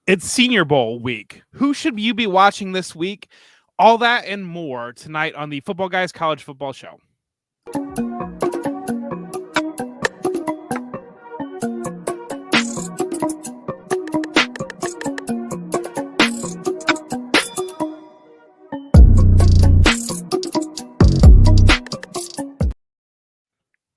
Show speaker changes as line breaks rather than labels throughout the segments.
It's Senior Bowl week. Who should you be watching this week? All that and more tonight on the Football Guys College Football Show.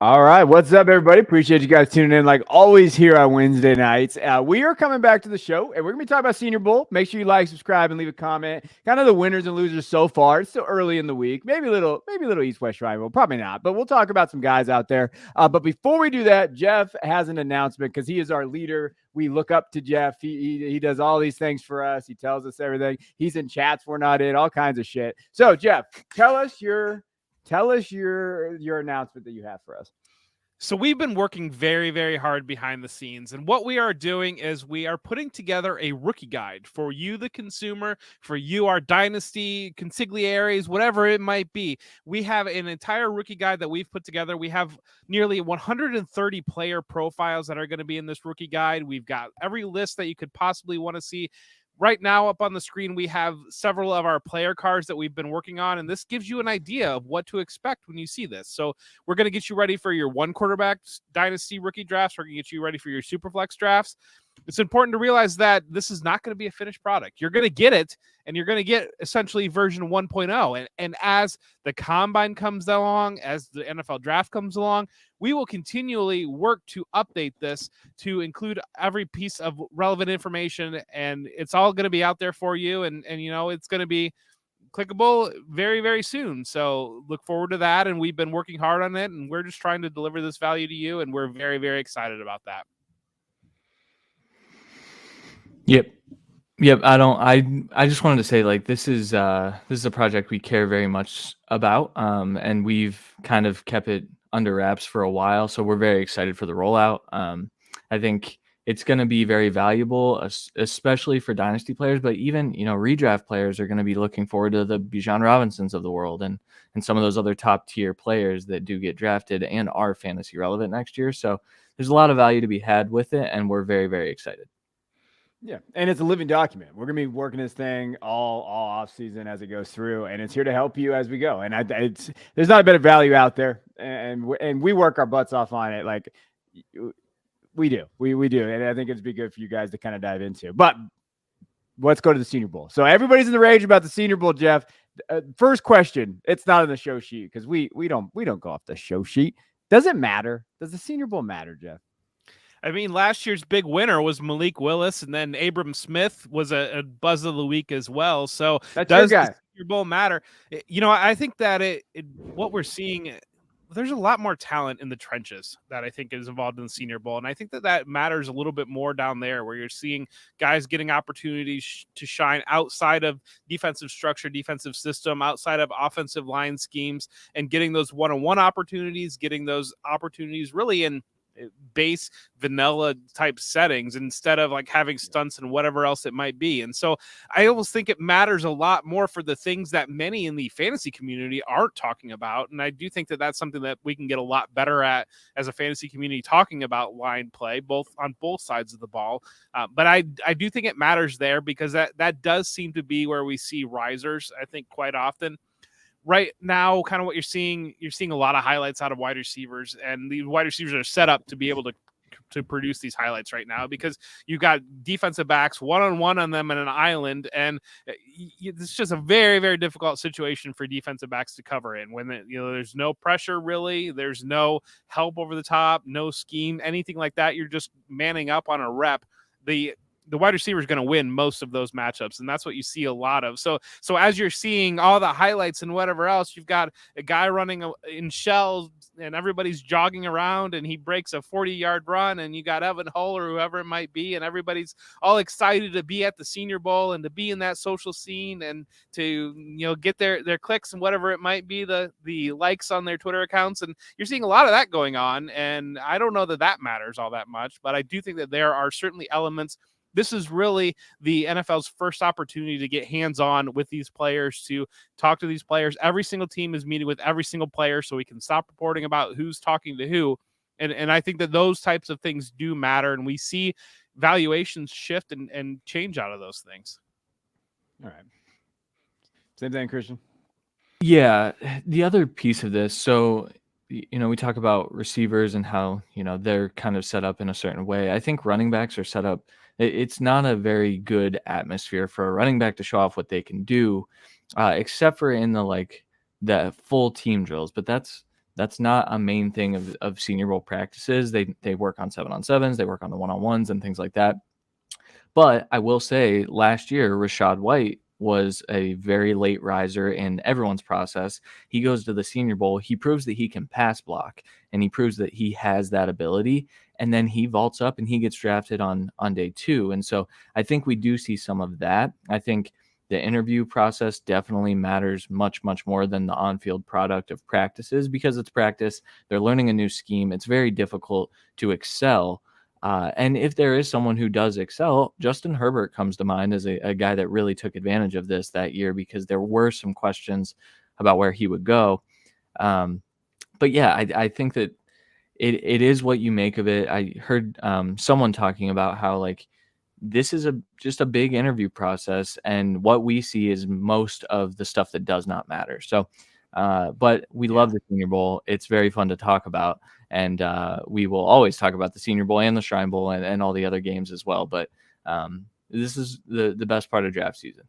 All right. What's up, everybody? Appreciate you guys tuning in like always here on Wednesday nights. We are coming back to the show, and we're going to be talking about Senior Bowl. Make sure you like, subscribe, and leave a comment. Kind of the winners and losers so far. It's still early in the week. Maybe a little East-West rival. Probably not, but we'll talk about some guys out there. But before we do that, Jeff has an announcement because he is our leader. We look up to Jeff. He does all these things for us. He tells us everything. He's in chats we're not in, all kinds of shit. So, Jeff, tell us your announcement that you have for us.
So we've been working very, very hard behind the scenes. And what we are doing is we are putting together a rookie guide for you, the consumer, for you, our Dynasty, consigliaries, whatever it might be. We have an entire rookie guide that we've put together. We have nearly 130 player profiles that are going to be in this rookie guide. We've got every list that you could possibly want to see. Right now up on the screen, we have several of our player cards that we've been working on, and this gives you an idea of what to expect when you see this. So we're going to get you ready for your one quarterback Dynasty rookie drafts. We're going to get you ready for your Superflex drafts. It's important to realize that this is not going to be a finished product. You're going to get it, and you're going to get essentially version 1.0. And as the combine comes along, as the NFL draft comes along, we will continually work to update this to include every piece of relevant information, and it's all going to be out there for you. And you know, it's going to be clickable very, very soon. So look forward to that. And we've been working hard on it, and we're just trying to deliver this value to you. And we're very, very excited about that.
Yep. I just wanted to say, like, this is a project we care very much about. And we've kind of kept it under wraps for a while. So we're very excited for the rollout. I think it's going to be very valuable, especially for Dynasty players, but even, redraft players are going to be looking forward to the Bijan Robinsons of the world and some of those other top tier players that do get drafted and are fantasy relevant next year. So there's a lot of value to be had with it. And we're very, very excited.
Yeah, and it's a living document. We're gonna be working this thing all off season as it goes through, and it's here to help you as we go. And there's not a better value out there, and we work our butts off on it. Like we do, and I think it'd be good for you guys to kind of dive into. But let's go to the Senior Bowl. So everybody's in the rage about the Senior Bowl, Jeff. First question: it's not on the show sheet because we don't go off the show sheet. Does it matter? Does the Senior Bowl matter, Jeff?
I mean, last year's big winner was Malik Willis, and then Abram Smith was a buzz of the week as well. So
does the
Senior Bowl matter? I think that what we're seeing, there's a lot more talent in the trenches that I think is involved in the Senior Bowl. And I think that matters a little bit more down there where you're seeing guys getting opportunities to shine outside of defensive structure, defensive system, outside of offensive line schemes, and getting those one-on-one opportunities, getting those opportunities really in base vanilla type settings instead of like having stunts and whatever else it might be. And so I almost think it matters a lot more for the things that many in the fantasy community aren't talking about. And I do think that that's something that we can get a lot better at as a fantasy community, talking about line play, on both sides of the ball. But I do think it matters there because that does seem to be where we see risers, I think, quite often. Right now, kind of what you're seeing a lot of highlights out of wide receivers, and the wide receivers are set up to be able to produce these highlights right now because you've got defensive backs one-on-one on them in an island, and it's just a very, very difficult situation for defensive backs to cover in when there's no pressure really, there's no help over the top, no scheme, anything like that. You're just manning up on a rep. The wide receiver is going to win most of those matchups, and that's what you see a lot of. So as you're seeing all the highlights and whatever else, you've got a guy running in shells, and everybody's jogging around, and he breaks a 40-yard run, and you got Evan Hull or whoever it might be, and everybody's all excited to be at the Senior Bowl and to be in that social scene and to get their clicks and whatever it might be, the likes on their Twitter accounts, and you're seeing a lot of that going on. And I don't know that matters all that much, but I do think that there are certainly elements. This is really the NFL's first opportunity to get hands-on with these players, to talk to these players. Every single team is meeting with every single player, so we can stop reporting about who's talking to who. And I think that those types of things do matter. And we see valuations shift and change out of those things.
All right. Same thing, Christian.
Yeah, the other piece of this, so we talk about receivers and how they're kind of set up in a certain way. I think running backs are set up. It's not a very good atmosphere for a running back to show off what they can do, except for in the full team drills. But that's not a main thing of Senior Bowl practices. They work on 7-on-7s, they work on the 1-on-1s and things like that. But I will say last year, Rashad White was a very late riser in everyone's process. He goes to the Senior Bowl. He proves that he can pass block, and he proves that he has that ability. And then he vaults up and he gets drafted on day 2. And so I think we do see some of that. I think the interview process definitely matters much, much more than the on-field product of practices, because it's practice. They're learning a new scheme. It's very difficult to excel. And if there is someone who does excel, Justin Herbert comes to mind as a guy that really took advantage of this that year, because there were some questions about where he would go. But yeah, I think that it is what you make of it. I heard someone talking about how this is just a big interview process, and what we see is most of the stuff that does not matter. So, but we love the Senior Bowl. It's very fun to talk about. And we will always talk about the Senior Bowl and the Shrine Bowl and all the other games as well. But this is the best part of draft season.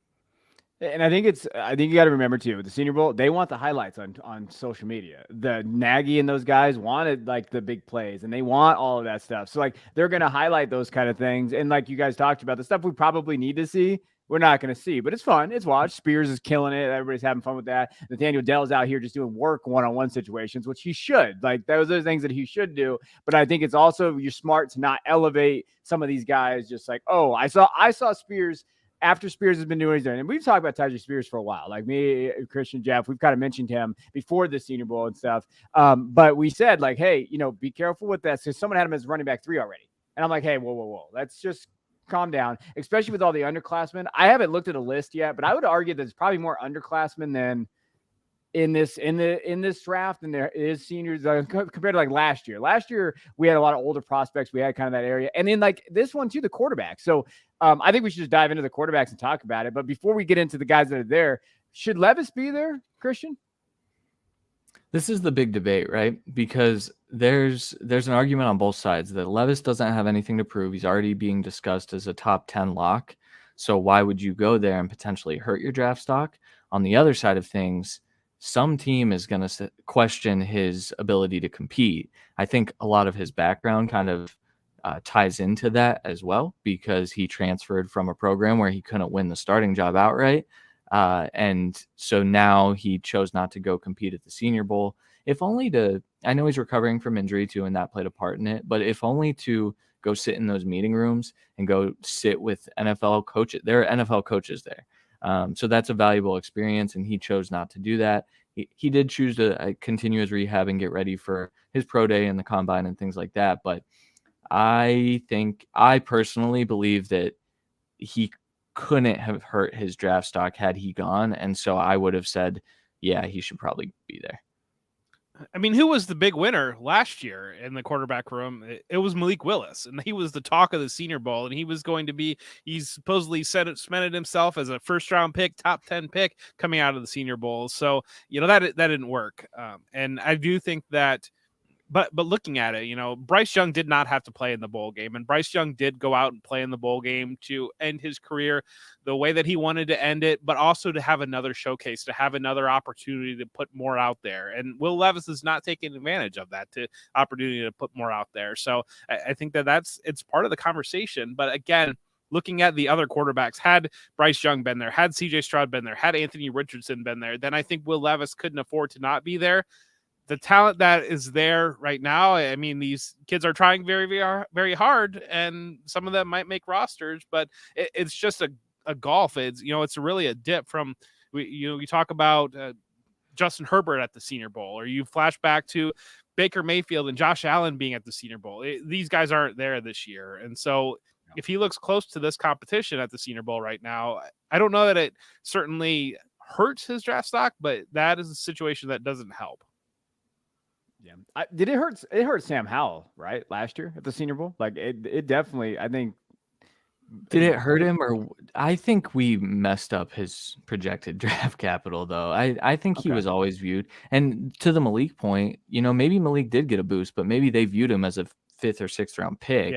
And I think you got to remember too, with the Senior Bowl, they want the highlights on social media. The Nagy and those guys wanted the big plays, and they want all of that stuff. So they're going to highlight those kind of things. And you guys talked about, the stuff we probably need to see, we're not going to see, but it's fun. It's watched. Spears is killing it. Everybody's having fun with that. Nathaniel Dell's out here just doing work one-on-one situations, which he should. Those are the things that he should do. But I think it's also, you're smart to not elevate some of these guys just oh, I saw Spears after Spears has been doing what he's doing. And we've talked about Tyjae Spears for a while. Me, Christian, Jeff, we've kind of mentioned him before the Senior Bowl and stuff. But we said hey, be careful with that. So someone had him as running back 3 already. And I'm hey, whoa. Let's just calm down, especially with all the underclassmen. I haven't looked at a list yet, but I would argue there's probably more underclassmen than in this draft than there is seniors compared to last year. Last year we had a lot of older prospects. We had kind of that area, and then this one too, the quarterback. So I think we should just dive into the quarterbacks and talk about it. But before we get into the guys that are there, should Levis be there, Christian?
This is the big debate, right? Because there's an argument on both sides that Levis doesn't have anything to prove. He's already being discussed as a top 10 lock. So why would you go there and potentially hurt your draft stock? On the other side of things, some team is going to question his ability to compete. I think a lot of his background kind of ties into that as well, because he transferred from a program where he couldn't win the starting job outright. And so now he chose not to go compete at the Senior Bowl, if only I know he's recovering from injury too, and that played a part in it, but if only to go sit in those meeting rooms and go sit with NFL coaches. There are NFL coaches there. So that's a valuable experience, and he chose not to do that. He did choose to continue his rehab and get ready for his pro day and the combine and things like that. But I personally believe that he couldn't have hurt his draft stock had he gone. And so I would have said, yeah, he should probably be there.
I mean, who was the big winner last year in the quarterback room? It was Malik Willis, and he was the talk of the Senior Bowl, and he's supposedly cemented himself as a first-round pick, top 10 pick coming out of the Senior Bowl. So, that didn't work. And I do think that, but looking at it, Bryce Young did not have to play in the bowl game, and Bryce Young did go out and play in the bowl game to end his career the way that he wanted to end it, but also to have another showcase, to have another opportunity to put more out there. And Will Levis is not taking advantage of that opportunity to put more out there. So I think it's part of the conversation. But again, looking at the other quarterbacks, had Bryce Young been there, had CJ Stroud been there, had Anthony Richardson been there, then I think Will Levis couldn't afford to not be there. The talent that is there right now, I mean, these kids are trying very, very, very hard, and some of them might make rosters, but it's just a golf. It's really a dip from, you talk about Justin Herbert at the Senior Bowl, or you flash back to Baker Mayfield and Josh Allen being at the Senior Bowl. These guys aren't there this year. And so if he looks close to this competition at the Senior Bowl right now, I don't know that it certainly hurts his draft stock, but that is a situation that doesn't help.
Yeah. Did it hurt? It hurt Sam Howell, right? Last year at the Senior Bowl. It definitely, I think
Did it hurt him, or I think we messed up his projected draft capital, though. I think he was always viewed, and to the Malik point, maybe Malik did get a boost, but maybe they viewed him as a 5th or 6th round pick,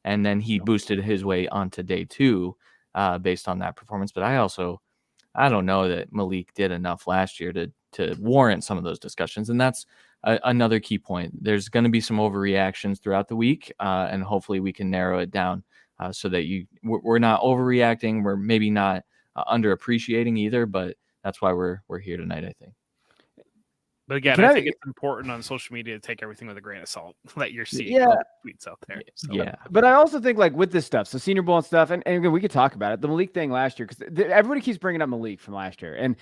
and then he boosted his way onto day 2 based on that performance. But I don't know that Malik did enough last year to warrant some of those discussions, and that's another key point. There's going to be some overreactions throughout the week, and hopefully we can narrow it down. So that we're not overreacting, we're maybe not underappreciating either, but that's why we're here tonight, I think.
But again, I think it's important on social media to take everything with a grain of salt that you're seeing tweets out there. So.
Yeah, but I also think like with this stuff, so Senior Bowl and stuff, and again, we could talk about it. The Malik thing last year, because everybody keeps bringing up Malik from last year, and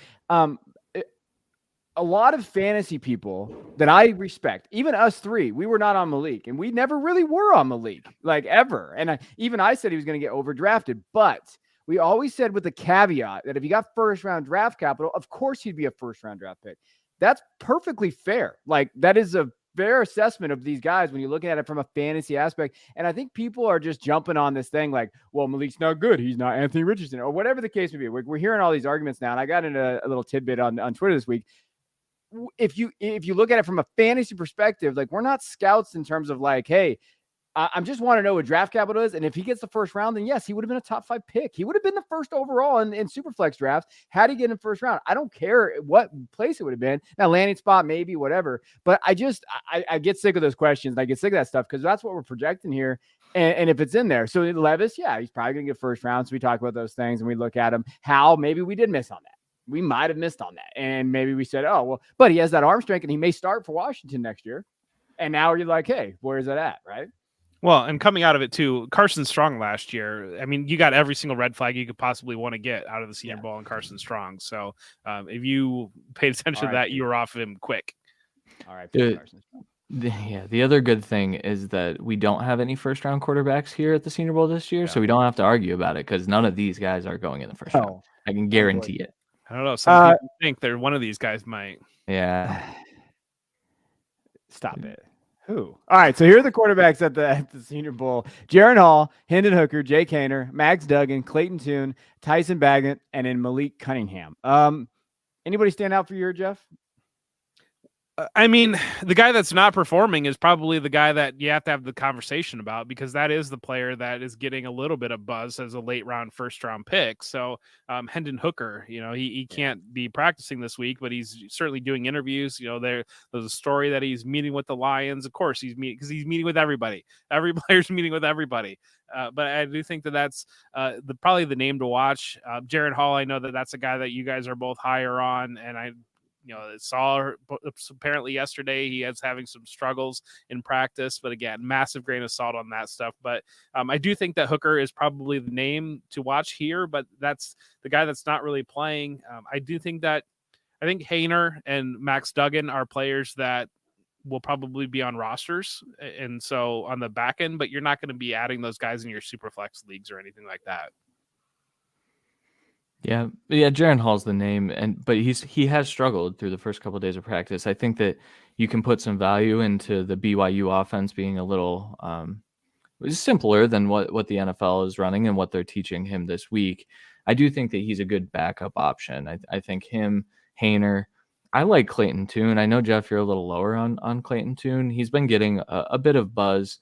a lot of fantasy people that I respect, even us three, we were not on Malik, and we never really were on Malik, like ever. And I said he was going to get overdrafted, but we always said with the caveat that if he got first-round draft capital, of course he'd be a first-round draft pick. That's perfectly fair. Like, that is a fair assessment of these guys when you're looking at it from a fantasy aspect. And I think people are just jumping on this thing like, well, Malik's not good. He's not Anthony Richardson, or whatever the case may be. We're hearing all these arguments now, and I got into a little tidbit on Twitter this week. If you look at it from a fantasy perspective, like, we're not scouts in terms of like, hey, I just want to know what draft capital is. And if he gets the first round, then yes, he would have been a top 5 pick. He would have been the first overall in Superflex drafts had he get in first round. I don't care what place it would have been. Now, landing spot, maybe, whatever. But I get sick of those questions. I get sick of that stuff because that's what we're projecting here. And if it's in there. So Levis, yeah, he's probably going to get first round. So we talk about those things and we look at him. How maybe we did miss on that. We might have missed on that. And maybe we said, oh, well, but he has that arm strength and he may start for Washington next year. And now you're like, hey, where's that at, right?
Well, and coming out of it too, Carson Strong last year, I mean, you got every single red flag you could possibly want to get out of the Senior Bowl and Carson Strong. So if you paid attention to that, you were off of him quick.
All right.
The other good thing is that we don't have any first-round quarterbacks here at the Senior Bowl this year, so we don't have to argue about it because none of these guys are going in the first round. I can guarantee it.
I don't know. Some people think they're one of these guys might.
Yeah.
Stop it. Who? All right. So here are the quarterbacks at the Senior Bowl: Jaron Hall, Hendon Hooker, Jake Haener, Max Duggan, Clayton Tune, Tyson Bagent, and then Malik Cunningham. Anybody stand out for you, Jeff?
I mean, the guy that's not performing is probably the guy that you have to have the conversation about because that is the player that is getting a little bit of buzz as a late round, first round pick. So Hendon Hooker, he can't be practicing this week, but he's certainly doing interviews. There's a story that he's meeting with the Lions. Of course, he's meeting with everybody. Every player's meeting with everybody. But I do think that's probably the name to watch. Jaron Hall, I know that's a guy that you guys are both higher on, and I saw apparently yesterday he is having some struggles in practice, but again, massive grain of salt on that stuff. But I do think that Hooker is probably the name to watch here, but that's the guy that's not really playing. I think Haener and Max Duggan are players that will probably be on rosters. And so on the back end, but you're not going to be adding those guys in your super flex leagues or anything like that.
Yeah. Jaron Hall's the name, but he has struggled through the first couple of days of practice. I think that you can put some value into the BYU offense being a little simpler than what the NFL is running and what they're teaching him this week. I do think that he's a good backup option. I think him, Haener. I like Clayton Tune. I know, Jeff, you're a little lower on Clayton Tune. He's been getting a bit of buzz.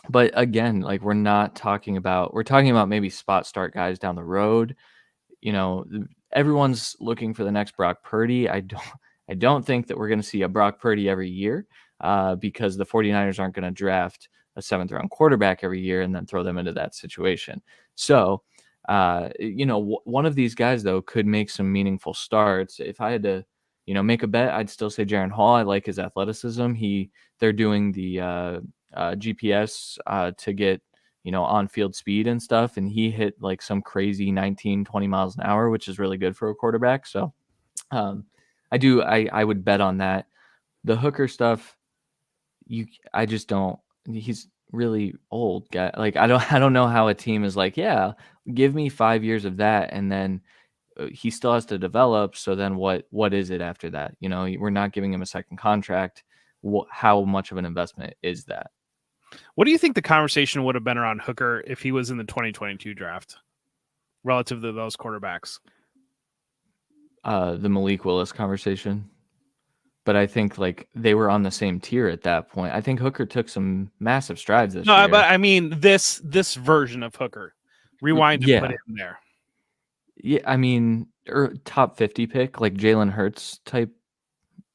But again, like we're talking about maybe spot start guys down the road. Everyone's looking for the next Brock Purdy. I don't think that we're going to see a Brock Purdy every year because the 49ers aren't going to draft a 7th round quarterback every year and then throw them into that situation. So, one of these guys though could make some meaningful starts. If I had to, make a bet, I'd still say Jaron Hall. I like his athleticism. They're doing the GPS to get on-field speed and stuff, and he hit like some crazy 19-20 miles an hour, which is really good for a quarterback. So I would bet on that. The Hooker stuff, I just don't. He's really old guy. Like I don't know how a team is like, yeah, give me 5 years of that, and then he still has to develop. So then what is it after that? We're not giving him a second contract. How much of an investment is that?
What do you think the conversation would have been around Hooker if he was in the 2022 draft relative to those quarterbacks?
The Malik Willis conversation. But I think like they were on the same tier at that point. I think Hooker took some massive strides this year.
No, but I mean this version of Hooker. Rewind and put
Yeah.
it in there.
Yeah, I mean, top 50 pick, like Jalen Hurts type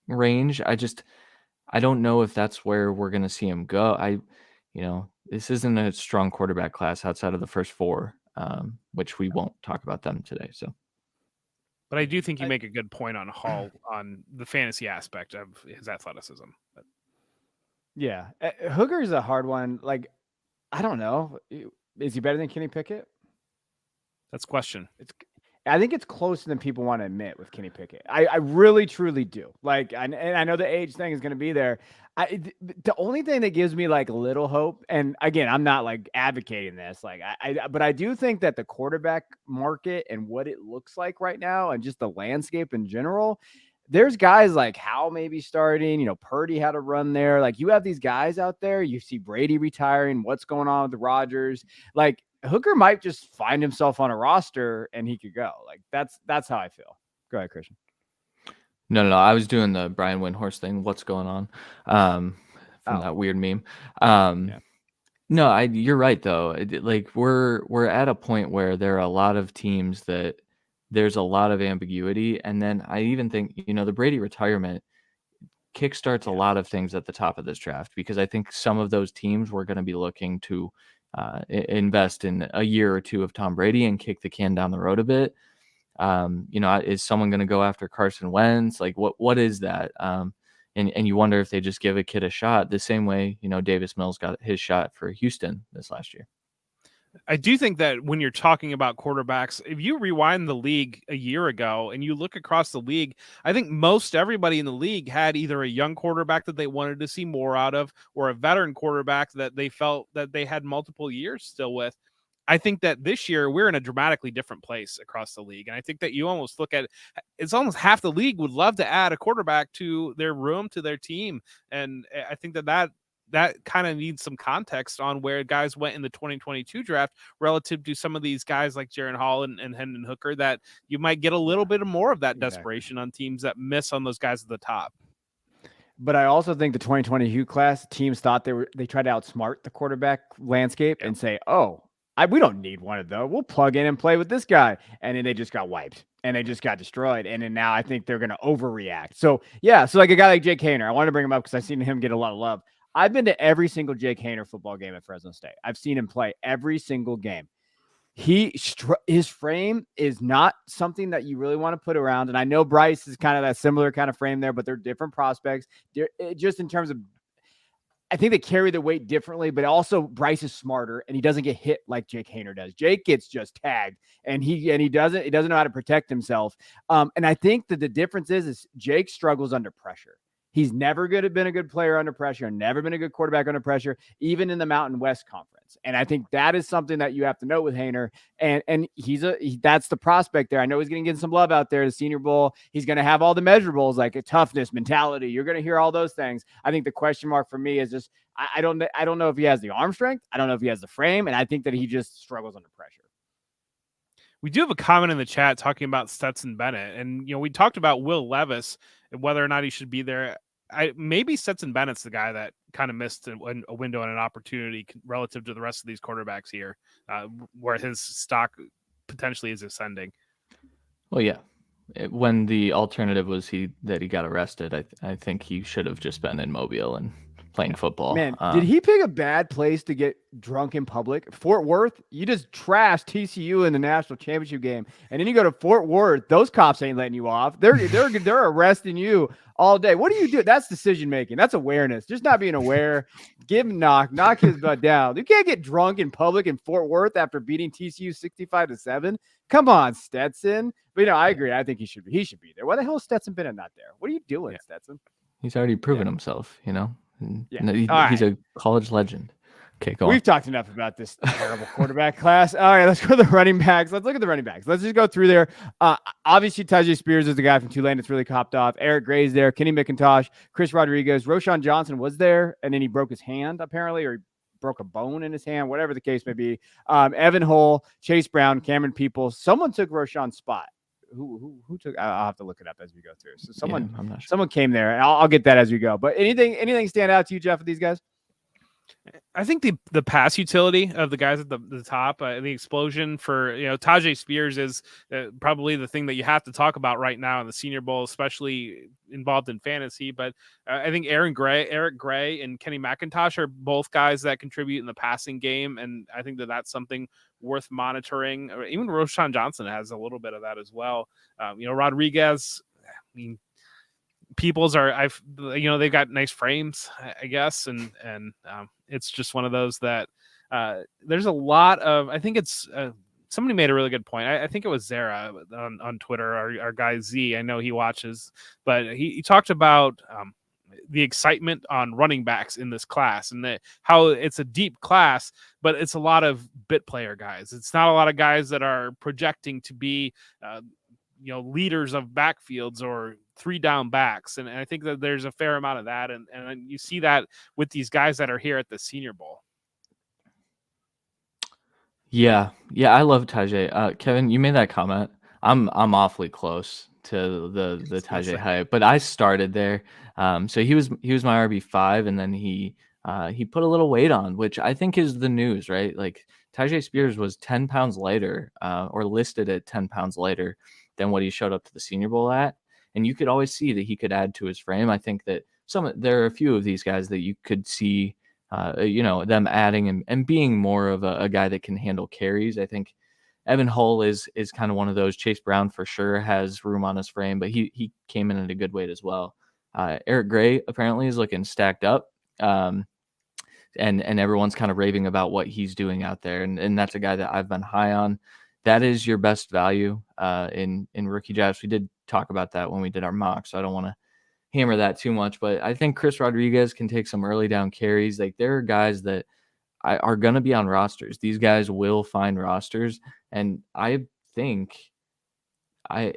range. I don't know if that's where we're going to see him go. This isn't a strong quarterback class outside of the first four, which we won't talk about them today. So,
but I do think you make a good point on Hall on the fantasy aspect of his athleticism. But.
Yeah, Hooker is a hard one. Like, I don't know. Is he better than Kenny Pickett?
That's a question.
I think it's closer than people want to admit with Kenny Pickett. I really, truly do. Like, and I know the age thing is going to be there. The only thing that gives me like a little hope, and again, I'm not like advocating this, like but I do think that the quarterback market and what it looks like right now, and just the landscape in general, there's guys like Howell maybe starting. Purdy had a run there. Like, you have these guys out there. You see Brady retiring. What's going on with the Rodgers? Like, Hooker might just find himself on a roster and he could go. Like, that's how I feel. Go ahead, Christian.
No. I was doing the Brian Windhorst thing. What's going on? From that weird meme.
Yeah.
No, you're right though. Like we're at a point where there are a lot of teams that there's a lot of ambiguity, and then I even think the Brady retirement kickstarts a lot of things at the top of this draft, because I think some of those teams were going to be looking to invest in a year or two of Tom Brady and kick the can down the road a bit. Is someone going to go after Carson Wentz? Like, what is that? And you wonder if they just give a kid a shot the same way, Davis Mills got his shot for Houston this last year.
I do think that when you're talking about quarterbacks, if you rewind the league a year ago and you look across the league, I think most everybody in the league had either a young quarterback that they wanted to see more out of, or a veteran quarterback that they felt that they had multiple years still with. I think that this year we're in a dramatically different place across the league. And I think that you almost look at it's almost half the league would love to add a quarterback to their room, to their team. And I think that kind of needs some context on where guys went in the 2022 draft relative to some of these guys like Jaren Hall and Hendon Hooker, that you might get a little bit more of that desperation on teams that miss on those guys at the top.
But I also think the 2022 class teams thought they tried to outsmart the quarterback landscape and say, we don't need one of those. We'll plug in and play with this guy. And then they just got wiped and they just got destroyed. And then now I think they're going to overreact. So like a guy like Jake Haener, I wanted to bring him up because I've seen him get a lot of love. I've been to every single Jake Haener football game at Fresno State. I've seen him play every single game. His frame is not something that you really want to put around. And I know Bryce is kind of that similar kind of frame there, but they're different prospects. Just in terms of, I think they carry the weight differently, but also Bryce is smarter and he doesn't get hit like Jake Haener does. Jake gets just tagged and he doesn't know how to protect himself. And I think that the difference is Jake struggles under pressure. He's never been a good player under pressure, never been a good quarterback under pressure, even in the Mountain West Conference. And I think that is something that you have to note with Haener. And that's the prospect there. I know he's going to get some love out there, the Senior Bowl. He's going to have all the measurables like a toughness, mentality. You're going to hear all those things. I think the question mark for me is just, I don't know if he has the arm strength. I don't know if he has the frame. And I think that he just struggles under pressure.
We do have a comment in the chat talking about Stetson Bennett. And, we talked about Will Levis and whether or not he should be there. Maybe Stetson Bennett's the guy that kind of missed a window and an opportunity relative to the rest of these quarterbacks here, where his stock potentially is ascending.
Well, yeah. When the alternative was he got arrested, I think he should have just been in Mobile and playing football.
Man, did he pick a bad place to get drunk in public? Fort Worth, you just trashed TCU in the national championship game, and then you go to Fort Worth. Those cops ain't letting you off. They're arresting you all day. What do you do? That's decision making. That's awareness. Just not being aware. Give him knock his butt down. You can't get drunk in public in Fort Worth after beating TCU 65-7. Come on, Stetson. But I agree. I think he should be there. Why the hell is Stetson Bennett not there? What are you doing, Stetson?
He's already proven himself,
Yeah.
He's a college legend. Okay, go on.
We've talked enough about this terrible quarterback class. All right, let's go to the running backs. Let's look at the running backs. Let's just go through there. Obviously, Tyjae Spears is the guy from Tulane that's really copped off. Eric Gray's there. Kenny McIntosh, Chris Rodriguez, Roshan Johnson was there, and then he broke his hand apparently, or broke a bone in his hand, whatever the case may be. Evan Hull, Chase Brown, Cameron Peoples. Someone took Roshan's spot. Who took? I'll have to look it up as we go through. So someone,
I'm not sure.
someone came there, and I'll get that as we go. But anything stand out to you, Jeff, with these guys?
I think the pass utility of the guys at the top, the explosion for Tajay Spears is probably the thing that you have to talk about right now in the Senior Bowl, especially involved in fantasy. But I think Eric Gray, and Kenny McIntosh are both guys that contribute in the passing game, and I think that that's something worth monitoring. Even Roshan Johnson has a little bit of that as well. Rodriguez, I mean, Peoples they've got nice frames, I guess, and it's just one of those that there's a lot of. I think it's somebody made a really good point. I think it was Zara on Twitter, our guy Z. I know he watches, but he talked about the excitement on running backs in this class, and how it's a deep class, but it's a lot of bit player guys. It's not a lot of guys that are projecting to be leaders of backfields or 3 down backs. And I think that there's a fair amount of that. And you see that with these guys that are here at the Senior Bowl.
Yeah. I love Tajay. Kevin, you made that comment. I'm awfully close to the Tajay hype, but I started there. So he was my RB5, and then he put a little weight on, which I think is the news, right? Like Tajay Spears was 10 pounds lighter, or listed at 10 pounds lighter than what he showed up to the Senior Bowl at. And you could always see that he could add to his frame. I think that there are a few of these guys that you could see, them adding and being more of a guy that can handle carries. I think Evan Hull is kind of one of those. Chase Brown for sure has room on his frame, but he came in at a good weight as well. Eric Gray apparently is looking stacked up. And everyone's kind of raving about what he's doing out there. And that's a guy that I've been high on. That is your best value in rookie drafts. We did talk about that when we did our mock, so I don't want to hammer that too much. But I think Chris Rodriguez can take some early down carries. Like, there are guys that are going to be on rosters. These guys will find rosters. And I think I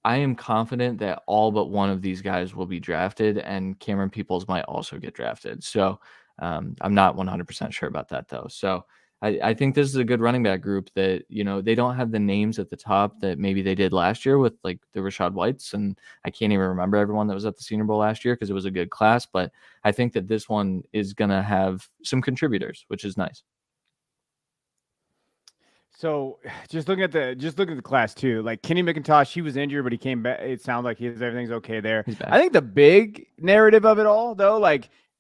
am confident that all but one of these guys will be drafted, and Cameron Peoples might also get drafted. So I'm not 100% sure about that, though. So I think this is a good running back group that, they don't have the names at the top that maybe they did last year with like the Rashad Whites. And I can't even remember everyone that was at the Senior Bowl last year because it was a good class. But I think that this one is going to have some contributors, which is nice.
So just looking at the class too, like Kenny McIntosh, he was injured, but he came back. It sounds like everything's okay there. I think the big narrative of it all, though,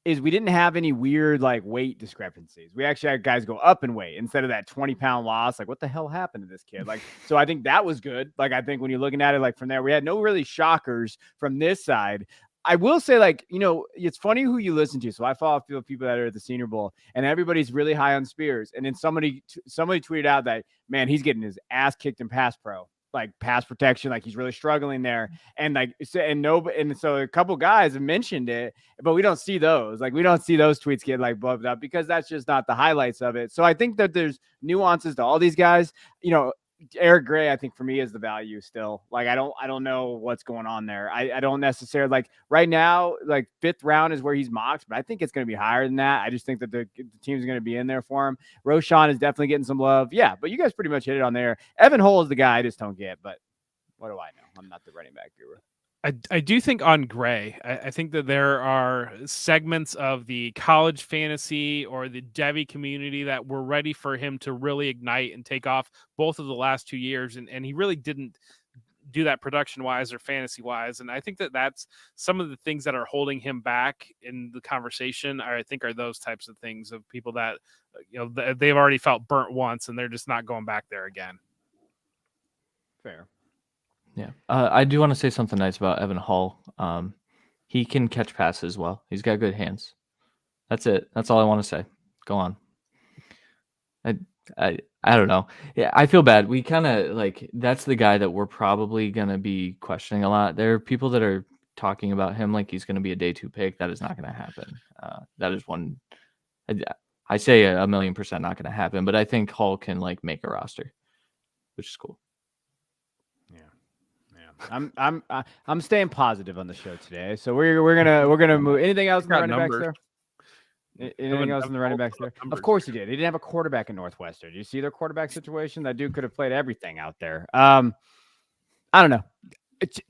is we didn't have any weird weight discrepancies. We actually had guys go up in weight instead of that 20-pound loss. What the hell happened to this kid? So I think that was good. I think when you're looking at it from there, we had no really shockers from this side. I will say, it's funny who you listen to. So I follow a few people that are at the Senior Bowl, and everybody's really high on Spears. And then somebody tweeted out that, man, he's getting his ass kicked in pass pro. Pass protection, he's really struggling there, and so a couple guys have mentioned it, but we don't see those. We don't see those tweets get blown up because that's just not the highlights of it. So I think that there's nuances to all these guys. Eric Gray, I think for me is the value still. I don't know what's going on there. I don't necessarily right now, 5th round is where he's mocked, but I think it's going to be higher than that. I just think that the team's going to be in there for him. Roshan is definitely getting some love. Yeah, but you guys pretty much hit it on there. Evan Hull is the guy I just don't get, but what do I know? I'm not the running back guru.
I do think on Gray, I think that there are segments of the college fantasy or the Devy community that were ready for him to really ignite and take off both of the last 2 years. And he really didn't do that production wise or fantasy wise. And I think that that's some of the things that are holding him back in the conversation. I think are those types of things of people that, they've already felt burnt once and they're just not going back there again.
Fair.
Yeah. I do want to say something nice about Evan Hull. He can catch passes well. He's got good hands. That's it. That's all I want to say. Go on. I don't know. Yeah, I feel bad. We kind of that's the guy that we're probably going to be questioning a lot. There are people that are talking about him like he's going to be a day 2 pick. That is not going to happen. That is one. I say 1,000,000% not going to happen, but I think Hull can make a roster, which is cool.
I'm staying positive on the show today, so we're gonna move. Anything else in the running backs there? Anything else in the running backs there? Of course he did. He didn't have a quarterback at Northwestern. You see their quarterback situation? That dude could have played everything out there. I don't know.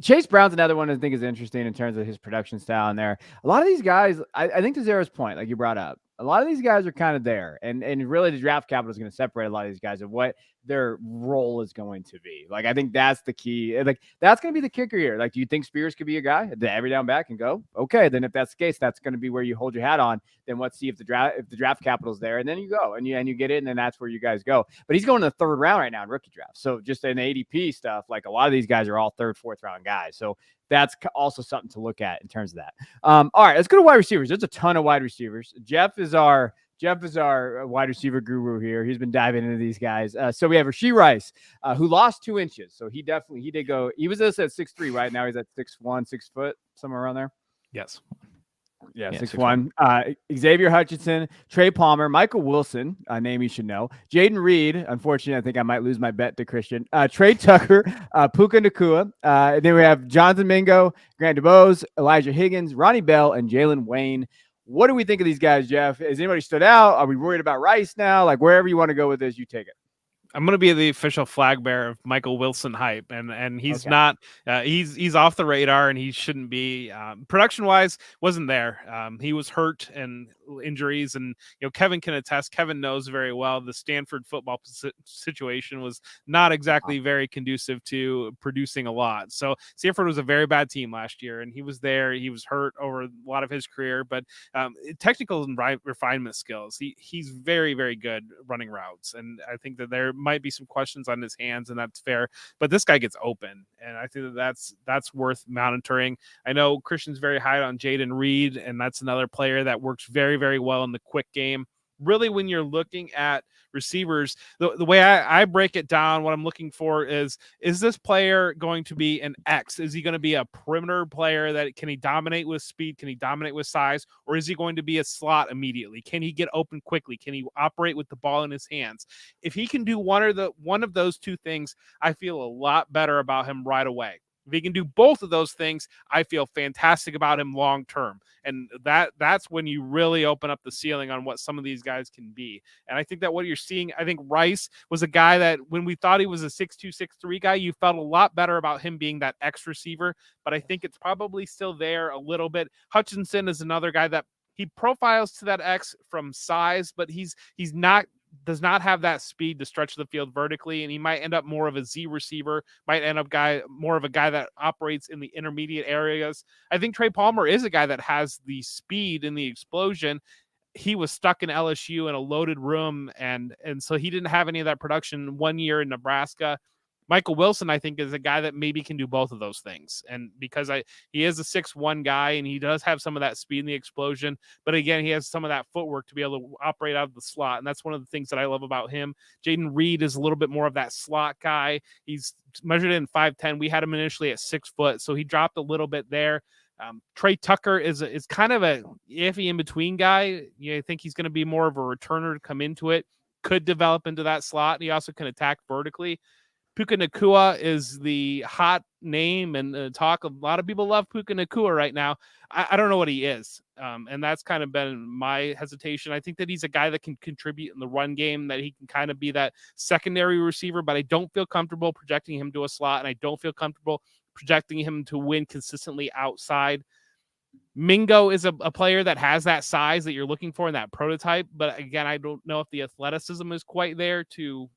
Chase Brown's another one I think is interesting in terms of his production style in there. A lot of these guys, I think to Zara's point, like you brought up, a lot of these guys are kind of there. And really the draft capital is going to separate a lot of these guys of what their role is going to be. Like, I think that's the key. Like, that's going to be the kicker here. Like, do you think Spears could be a guy, the every down back and go? Okay, then if that's the case, that's going to be where you hold your hat on. Then let's see if the draft capital is there. And then you go and you get it. And then that's where you guys go. But he's going to the third round right now in rookie draft. So just in ADP stuff, like a lot of these guys are all third, fourth round guys. So that's also something to look at in terms of that. All right, let's go to wide receivers. There's a ton of wide receivers. Jeff is our wide receiver guru here. He's been diving into these guys. So we have Rashee Rice, who lost 2 inches. So he did go. He was at 6'3", right now. He's at 6'1", 6 foot, somewhere around there.
Yes.
Yeah, 6'1". Xavier Hutchinson, Trey Palmer, Michael Wilson, a name you should know. Jaden Reed, unfortunately, I think I might lose my bet to Christian. Trey Tucker, Puka Nacua. And then we have Jonathan Mingo, Grant DuBose, Elijah Higgins, Ronnie Bell, and Jalen Wayne. What do we think of these guys, Jeff? Has anybody stood out? Are we worried about Rice now? Like, wherever you want to go with this, you take it.
I'm going to be the official flag bearer of Michael Wilson hype, and he's not. He's off the radar, and he shouldn't be. Production wise, wasn't there. He was hurt and injuries, and Kevin can attest. Kevin knows very well the Stanford football situation was not exactly very conducive to producing a lot. So Stanford was a very bad team last year, and he was there. He was hurt over a lot of his career, but technical and refinement skills. He's very, very good running routes, and I think that there might be some questions on his hands, and that's fair, but this guy gets open, and I think that's worth monitoring. I know Christian's very high on Jaden Reed, and that's another player that works very, very well in the quick game. Really, when you're looking at receivers, the way I break it down, what I'm looking for is this player going to be an X? Is he going to be a perimeter player that can he dominate with speed? Can he dominate with size? Or is he going to be a slot immediately? Can he get open quickly? Can he operate with the ball in his hands? If he can do one of those two things, I feel a lot better about him right away. If he can do both of those things, I feel fantastic about him long term. And that's when you really open up the ceiling on what some of these guys can be. And I think that what you're seeing, I think Rice was a guy that when we thought he was a 6'2", 6'3" guy, you felt a lot better about him being that X receiver. But I think it's probably still there a little bit. Hutchinson is another guy that he profiles to that X from size, but does not have that speed to stretch the field vertically, and he might end up more of a Z receiver, might end up more of a guy that operates in the intermediate areas. I think Trey Palmer is a guy that has the speed and the explosion. He was stuck in LSU in a loaded room, and so he didn't have any of that production 1 year in Nebraska. Michael Wilson, I think, is a guy that maybe can do both of those things. And because he is a 6'1" guy, and he does have some of that speed and the explosion, but again, he has some of that footwork to be able to operate out of the slot. And that's one of the things that I love about him. Jaden Reed is a little bit more of that slot guy. He's measured in 5'10". We had him initially at 6 foot, so he dropped a little bit there. Trey Tucker is kind of a iffy in between guy. I think he's going to be more of a returner to come into it, could develop into that slot. And he also can attack vertically. Puka Nacua is the hot name and talk. A lot of people love Puka Nacua right now. I don't know what he is. And that's kind of been my hesitation. I think that he's a guy that can contribute in the run game, that he can kind of be that secondary receiver, but I don't feel comfortable projecting him to a slot, and I don't feel comfortable projecting him to win consistently outside. Mingo is a player that has that size that you're looking for in that prototype, but again, I don't know if the athleticism is quite there to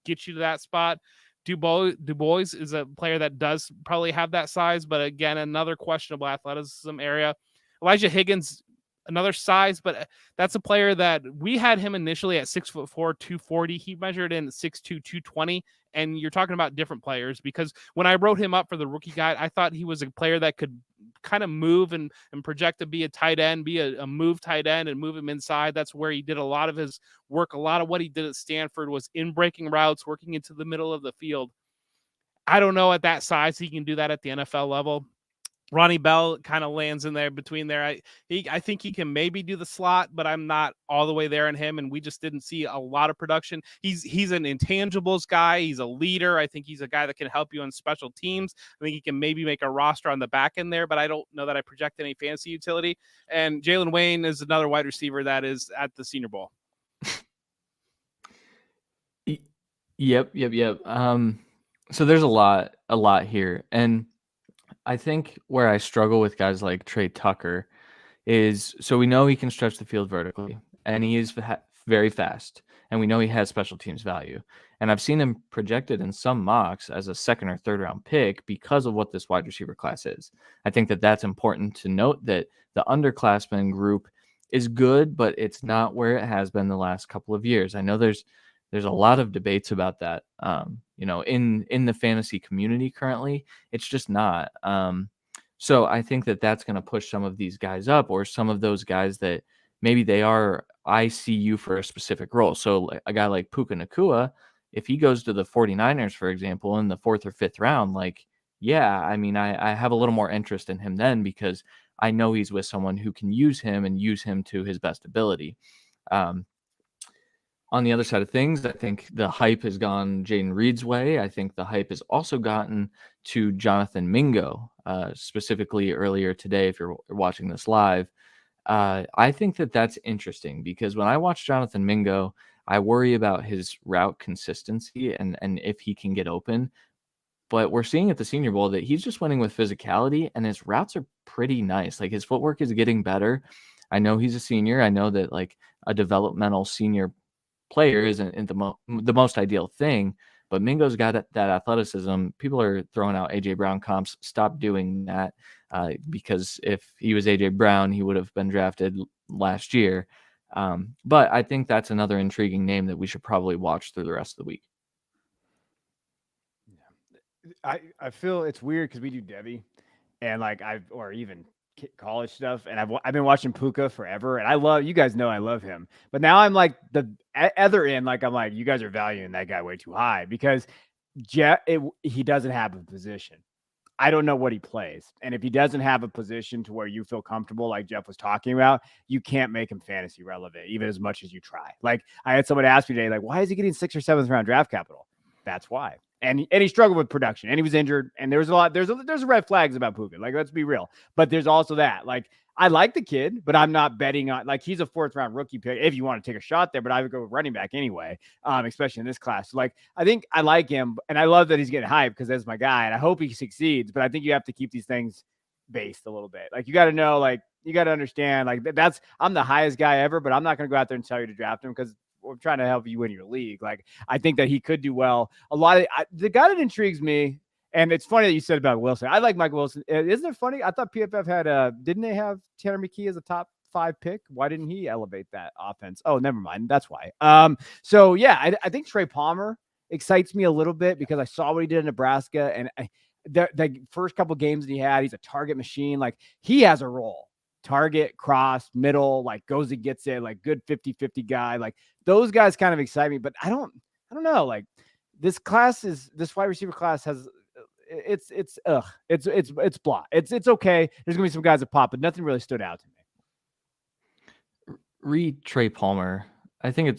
get you to that spot. DuBois is a player that does probably have that size, but again, another questionable athleticism area. Elijah Higgins, another size, but that's a player that we had him initially at 6'4", 240. He measured in 6'2", 220. And you're talking about different players, because when I wrote him up for the rookie guide, I thought he was a player that could kind of move and project to be a tight end, be a move tight end and move him inside. That's where he did a lot of his work. A lot of what he did at Stanford was in breaking routes, working into the middle of the field. I don't know at that size he can do that at the NFL level. Ronnie Bell kind of lands in there between there. I think he can maybe do the slot, but I'm not all the way there in him. And we just didn't see a lot of production. He's an intangibles guy. He's a leader. I think he's a guy that can help you on special teams. I think he can maybe make a roster on the back end there, but I don't know that I project any fantasy utility. And Jalen Wayne is another wide receiver that is at the Senior Bowl.
Yep. So there's a lot here. And I think where I struggle with guys like Trey Tucker is, so we know he can stretch the field vertically and he is very fast, and we know he has special teams value. And I've seen him projected in some mocks as a 2nd or 3rd round pick because of what this wide receiver class is. I think that that's important to note, that the underclassmen group is good, but it's not where it has been the last couple of years. I know there's a lot of debates about that, in the fantasy community currently. It's just not. So I think that that's going to push some of these guys up, or some of those guys that maybe they are ICU for a specific role. So a guy like Puka Nacua, if he goes to the 49ers, for example, in the 4th or 5th round, like, yeah, I mean, I have a little more interest in him then, because I know he's with someone who can use him and use him to his best ability. On the other side of things, I think the hype has gone Jaden Reed's way. I think the hype has also gotten to Jonathan Mingo, specifically earlier today, if you're watching this live. I think that that's interesting, because when I watch Jonathan Mingo, I worry about his route consistency and if he can get open. But we're seeing at the Senior Bowl that he's just winning with physicality, and his routes are pretty nice. Like, his footwork is getting better. I know he's a senior. I know that, like, a developmental senior player isn't the most ideal thing, but Mingo's got that athleticism. People are throwing out AJ Brown comps. Stop doing that, because if he was AJ Brown, he would have been drafted last year. But I think that's another intriguing name that we should probably watch through the rest of the week.
I feel it's weird because we do Debbie, and like or even college stuff, and I've been watching Puka forever, and I love, you guys know I love him, but now I'm like the other end, like I'm like, you guys are valuing that guy way too high, because he doesn't have a position. I don't know what he plays, and if he doesn't have a position to where you feel comfortable, like Jeff was talking about, you can't make him fantasy relevant, even as much as you try. Like, I had someone ask me today, like, why is he getting 6th or 7th round draft capital? That's why. And he struggled with production, and he was injured, and there's red flags about Puka. Like, let's be real. But there's also that. Like, I like the kid, but I'm not betting on, like, he's a 4th round rookie pick if you want to take a shot there, but I would go with running back anyway, especially in this class. So, like, I think I like him, and I love that he's getting hyped because that's my guy, and I hope he succeeds, but I think you have to keep these things based a little bit. Like, you got to know, like, you got to understand, like, I'm the highest guy ever, but I'm not going to go out there and tell you to draft him because we're trying to help you win your league. Like, I think that he could do well. The guy that intrigues me, and it's funny that you said about Wilson. I like Michael Wilson. Isn't it funny? I thought PFF had didn't they have Tanner McKee as a top 5 pick? Why didn't he elevate that offense? Oh, never mind. That's why. So yeah, I think Trey Palmer excites me a little bit because I saw what he did in Nebraska, and the first couple games that he had, he's a target machine. Like, he has a role. Target, cross, middle, like, goes and gets it, like, good 50-50 guy. Like, those guys kind of excite me, but I don't know. Like, this wide receiver class has, it's blah. It's okay. There's gonna be some guys that pop, but nothing really stood out to me.
Read Trey Palmer. I think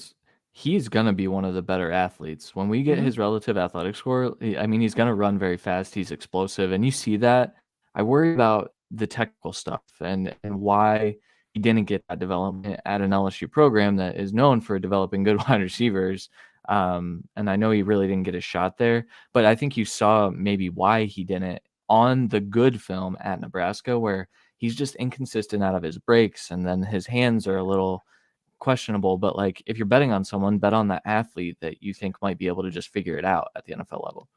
he's gonna be one of the better athletes when we get his relative athletic score. I mean, he's gonna run very fast. He's explosive, and you see that. I worry about the technical stuff and why he didn't get that development at an LSU program that is known for developing good wide receivers. And I know he really didn't get a shot there, but I think you saw maybe why he didn't on the good film at Nebraska, where he's just inconsistent out of his breaks, and then his hands are a little questionable. But, like, if you're betting on someone, bet on that athlete that you think might be able to just figure it out at the NFL level.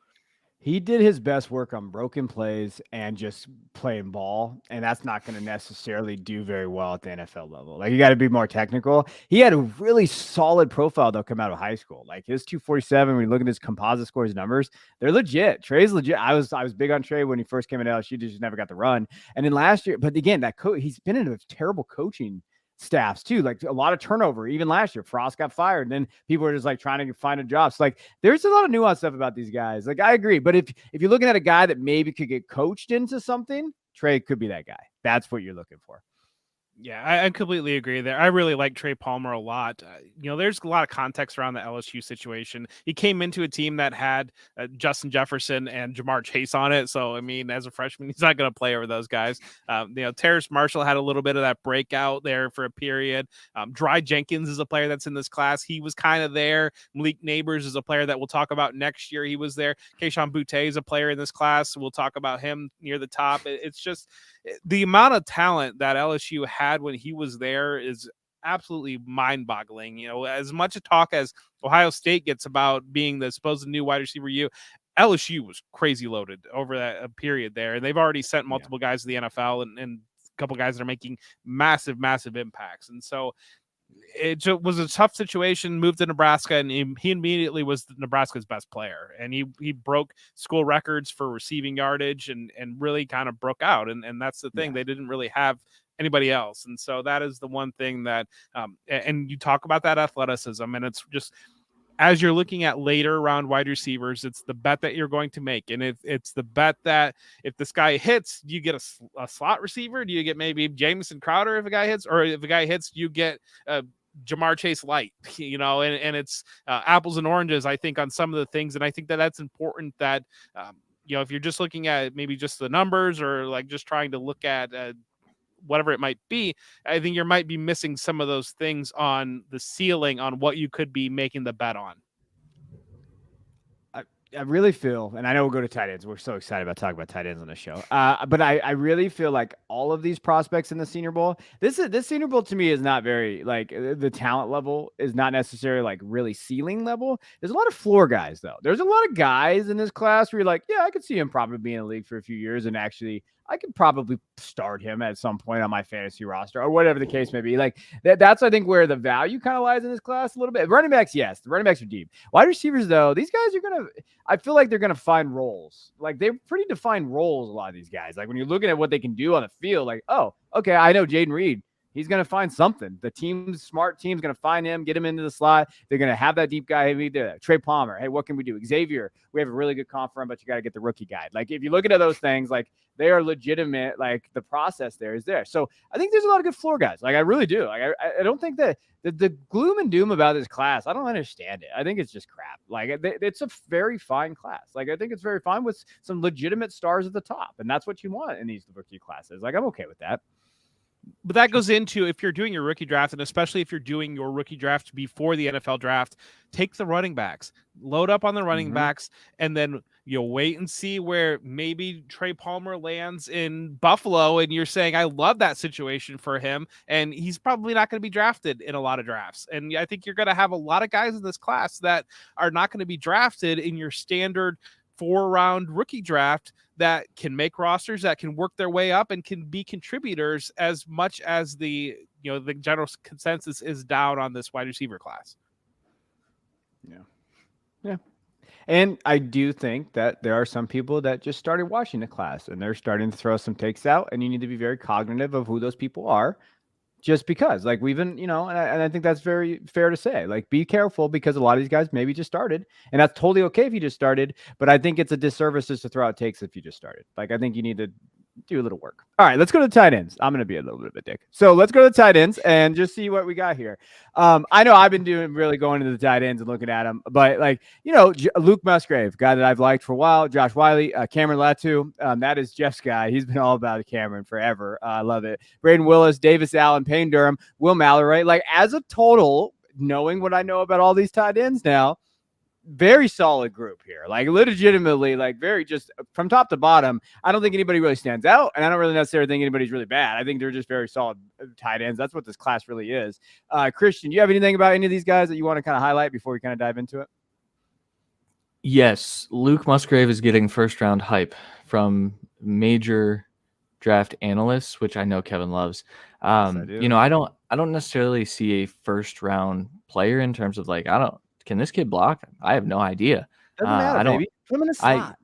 He did his best work on broken plays and just playing ball, and that's not going to necessarily do very well at the NFL level. Like, you got to be more technical. He had a really solid profile, though, come out of high school. Like, his 247, when you look at his composite scores numbers, they're legit. Trey's legit. I was big on Trey when he first came into LSU, just never got the run. And then last year, but again, he's been in a terrible coaching staffs too, like a lot of turnover. Even last year, Frost got fired, and then people were just like trying to find a job. So, like, there's a lot of nuanced stuff about these guys. Like, I agree, but if you're looking at a guy that maybe could get coached into something, Trey could be that guy. That's what you're looking for.
Yeah, I completely agree there. I really like Trey Palmer a lot. There's a lot of context around the LSU situation. He came into a team that had Justin Jefferson and Jamar Chase on it. So, I mean, as a freshman, he's not going to play over those guys. Terrace Marshall had a little bit of that breakout there for a period. Dry Jenkins is a player that's in this class. He was kind of there. Malik Neighbors is a player that we'll talk about next year. He was there. Keyshawn Boutte is a player in this class. We'll talk about him near the top. It's just the amount of talent that LSU had when he was there is absolutely mind-boggling. As much talk as Ohio State gets about being the supposed new wide receiver LSU was crazy loaded over that period there, and they've already sent multiple guys to the NFL and a couple guys that are making massive impacts. And so it was a tough situation. Moved to Nebraska, and he immediately was Nebraska's best player, and he broke school records for receiving yardage and really kind of broke out. And that's the thing, they didn't really have anybody else. And so that is the one thing that and you talk about that athleticism, and it's just, as you're looking at later round wide receivers, it's the bet that you're going to make. And it's the bet that if this guy hits, you get a slot receiver. Do you get maybe Jamison Crowder if a guy hits, or if a guy hits, you get Jamar Chase light, and it's apples and oranges, I think, on some of the things. And I think that that's important that, if you're just looking at maybe just the numbers or like just trying to look at whatever it might be, I think you might be missing some of those things on the ceiling on what you could be making the bet on.
I really feel, and I know we'll go to tight ends. We're so excited about talking about tight ends on the show. But I really feel like all of these prospects in the Senior Bowl, this Senior Bowl to me is not very, like, the talent level is not necessarily like really ceiling level. There's a lot of floor guys though. There's a lot of guys in this class where you're like, yeah, I could see him probably being in the league for a few years, and actually I could probably start him at some point on my fantasy roster or whatever the case may be. Like that's, I think, where the value kind of lies in this class a little bit. Running backs, yes, the running backs are deep. Wide receivers, though, these guys are I feel like they're going to find roles. Like, they're pretty defined roles, a lot of these guys. Like, when you're looking at what they can do on the field, like, oh, okay, I know Jaden Reed. He's going to find something. The smart team's going to find him, get him into the slot. They're going to have that deep guy. Trey Palmer. Hey, what can we do? Xavier, we have a really good comp for him, but you got to get the rookie guide. Like, if you look at those things, like, they are legitimate. Like, the process there is there. So I think there's a lot of good floor guys. Like, I really do. Like, I don't think that the gloom and doom about this class, I don't understand it. I think it's just crap. Like, it's a very fine class. Like, I think it's very fine with some legitimate stars at the top. And that's what you want in these rookie classes. Like, I'm okay with that.
But that goes into, if you're doing your rookie draft, and especially if you're doing your rookie draft before the NFL draft, take the running backs, load up on the running backs, and then you'll wait and see where maybe Trey Palmer lands in Buffalo. And you're saying, I love that situation for him, and he's probably not going to be drafted in a lot of drafts. And I think you're going to have a lot of guys in this class that are not going to be drafted in your standard 4-round rookie draft that can make rosters, that can work their way up and can be contributors, as much as the general consensus is down on this wide receiver class.
Yeah. And I do think that there are some people that just started watching the class and they're starting to throw some takes out, and you need to be very cognitive of who those people are. Just because, like, we've been, and I think that's very fair to say, like, be careful, because a lot of these guys maybe just started, and that's totally okay if you just started. But I think it's a disservice just to throw out takes if you just started. Like, I think you need to do a little work. All right, let's go to the tight ends. I'm going to be a little bit of a dick. So let's go to the tight ends and just see what we got here. I know I've been going into the tight ends and looking at them, but Luke Musgrave, guy that I've liked for a while, Josh Wiley, Cameron Latu, that is Jeff's guy. He's been all about Cameron forever. I love it. Braden Willis, Davis Allen, Payne Durham, Will Mallory. Like, as a total, knowing what I know about all these tight ends now, very solid group here. Like, legitimately, like, very, just from top to bottom, I don't think anybody really stands out, and I don't really necessarily think anybody's really bad. I think they're just very solid tight ends. That's what this class really is. Christian, do you have anything about any of these guys that you want to kind of highlight before we kind of dive into it?
Yes, Luke Musgrave is getting first-round hype from major draft analysts, which I know Kevin loves.
Yes, I do.
I don't necessarily see a first-round player in terms of, like, can this kid block? I have no idea.
Doesn't matter, baby. Put him in a slot.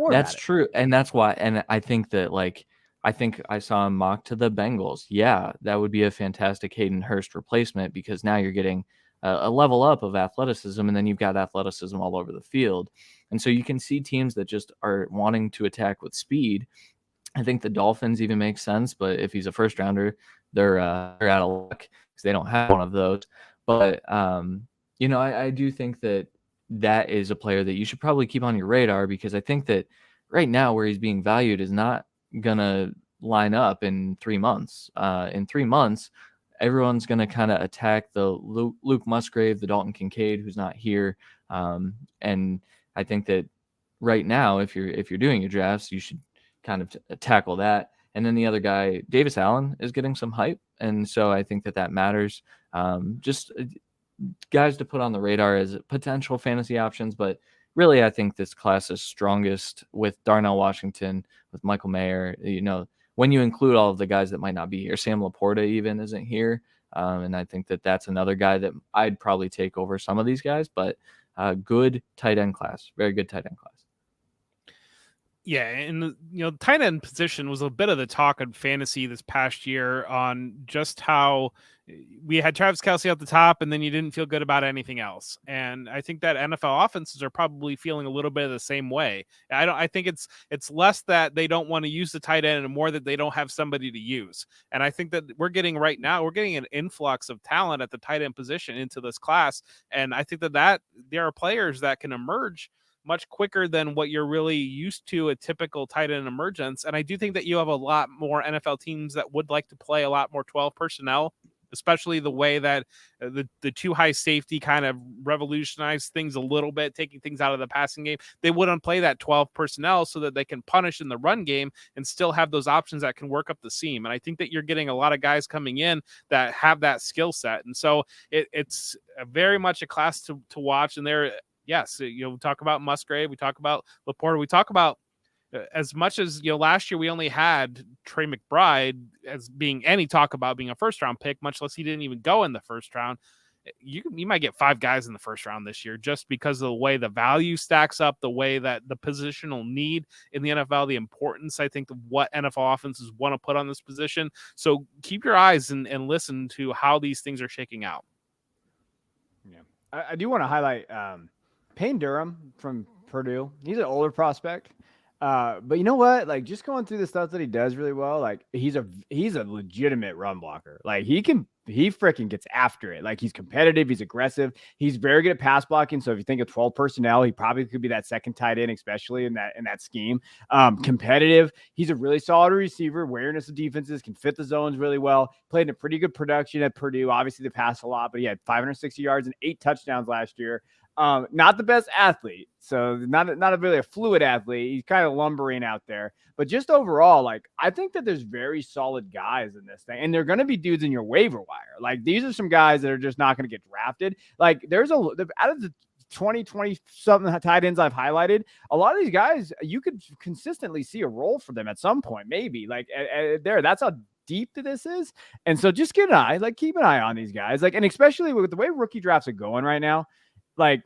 That's true. And that's why. And I think that, like, I think I saw him mocked to the Bengals. Yeah, that would be a fantastic Hayden Hurst replacement, because now you're getting a level up of athleticism, and then you've got athleticism all over the field. And so you can see teams that just are wanting to attack with speed I think the Dolphins even make sense, but if he's a first rounder, they're out of luck because they don't have one of those. But I do think that is a player that you should probably keep on your radar, because I think that right now where he's being valued is not gonna line up in 3 months. In 3 months, everyone's gonna kind of attack the Luke Musgrave, the Dalton Kincaid, who's not here, and I think that right now, if you're doing your drafts, you should kind of tackle that. And then the other guy, Davis Allen, is getting some hype, and so I think that matters. Just guys to put on the radar as potential fantasy options, but really, I think this class is strongest with Darnell Washington, with Michael Mayer. When you include all of the guys that might not be here, Sam Laporta even isn't here, and I think that that's another guy that I'd probably take over some of these guys. But good tight end class, very good tight end class.
Yeah, and tight end position was a bit of the talk of fantasy this past year on just how we had Travis Kelce at the top, and then you didn't feel good about anything else. And I think that NFL offenses are probably feeling a little bit of the same way. I think it's less that they don't want to use the tight end and more that they don't have somebody to use. And I think that we're getting an influx of talent at the tight end position into this class, and I think that there are players that can emerge much quicker than what you're really used to a typical tight end emergence. And I do think that you have a lot more NFL teams that would like to play a lot more 12 personnel, especially the way that the two high safety kind of revolutionized things a little bit, taking things out of the passing game. They wouldn't play that 12 personnel so that they can punish in the run game and still have those options that can work up the seam. And I think that you're getting a lot of guys coming in that have that skill set. And so it's very much a class to watch. And yes, we talk about Musgrave, we talk about Laporta, we talk about as much as last year we only had Trey McBride as being any talk about being a first round pick, much less he didn't even go in the first round. You might get 5 guys in the first round this year just because of the way the value stacks up, the way that the positional need in the NFL, the importance, I think, of what NFL offenses want to put on this position. So keep your eyes and listen to how these things are shaking out.
Yeah, I do want to highlight Payne Durham from Purdue. He's an older prospect. But you know what? Like, just going through the stuff that he does really well, like he's a legitimate run blocker. Like he freaking gets after it. Like he's competitive, he's aggressive, he's very good at pass blocking. So if you think of 12 personnel, he probably could be that second tight end, especially in that scheme. Competitive. He's a really solid receiver, awareness of defenses, can fit the zones really well. Played in a pretty good production at Purdue. Obviously, they pass a lot, but he had 560 yards and 8 touchdowns last year. Not the best athlete, so not really a fluid athlete. He's kind of lumbering out there, but just overall, like I think that there's very solid guys in this thing, and they're going to be dudes in your waiver wire. Like these are some guys that are just not going to get drafted. Like out of the 20 something tight ends I've highlighted, a lot of these guys you could consistently see a role for them at some point, maybe like there. That's how deep this is, and so just keep an eye on these guys, like, and especially with the way rookie drafts are going right now. Like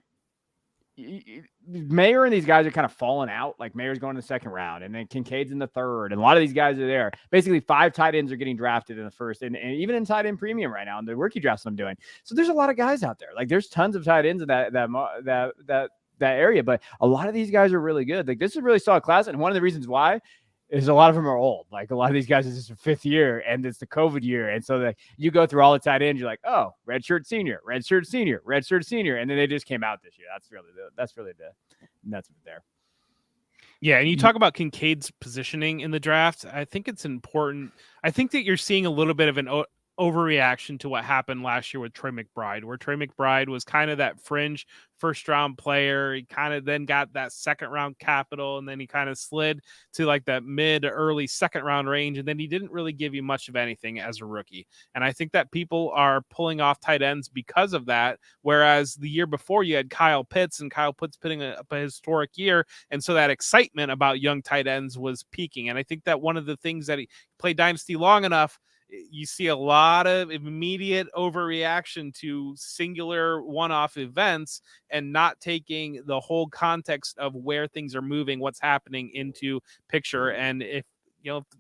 Mayer and these guys are kind of falling out. Like Mayer's going in the second round, and then Kincaid's in the third, and a lot of these guys are there. Basically, 5 tight ends are getting drafted in the first, and even in tight end premium right now, in the rookie drafts I'm doing. So there's a lot of guys out there. Like there's tons of tight ends in that area, but a lot of these guys are really good. Like this is a really solid class, and one of the reasons why is a lot of them are old. Like a lot of these guys is just a 5th year, and it's the COVID year. And so you go through all the tight ends, you're like, oh, redshirt senior, and then they just came out this year. That's really the nuts of it there.
Yeah, and you talk about Kincaid's positioning in the draft. I think it's important. I think that you're seeing a little bit of an overreaction to what happened last year with Trey McBride, where Trey McBride was kind of that fringe first round player. He kind of then got that second round capital, and then he kind of slid to like that mid early second round range. And then he didn't really give you much of anything as a rookie. And I think that people are pulling off tight ends because of that. Whereas the year before you had Kyle Pitts, and Kyle Pitts putting up a historic year. And so that excitement about young tight ends was peaking. And I think that one of the things that he played Dynasty long enough, you see a lot of immediate overreaction to singular one-off events and not taking the whole context of where things are moving, what's happening into picture. And if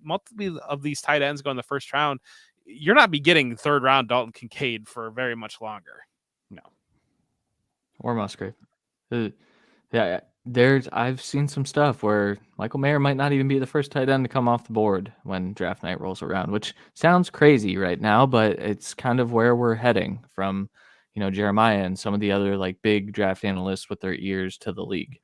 multiple of these tight ends go in the first round, you're not be getting 3rd round Dalton Kincaid for very much longer.
No.
Or Musgrave. Yeah. I've seen some stuff where Michael Mayer might not even be the first tight end to come off the board when draft night rolls around, which sounds crazy right now, but it's kind of where we're heading from, Jeremiah and some of the other like big draft analysts with their ears to the league.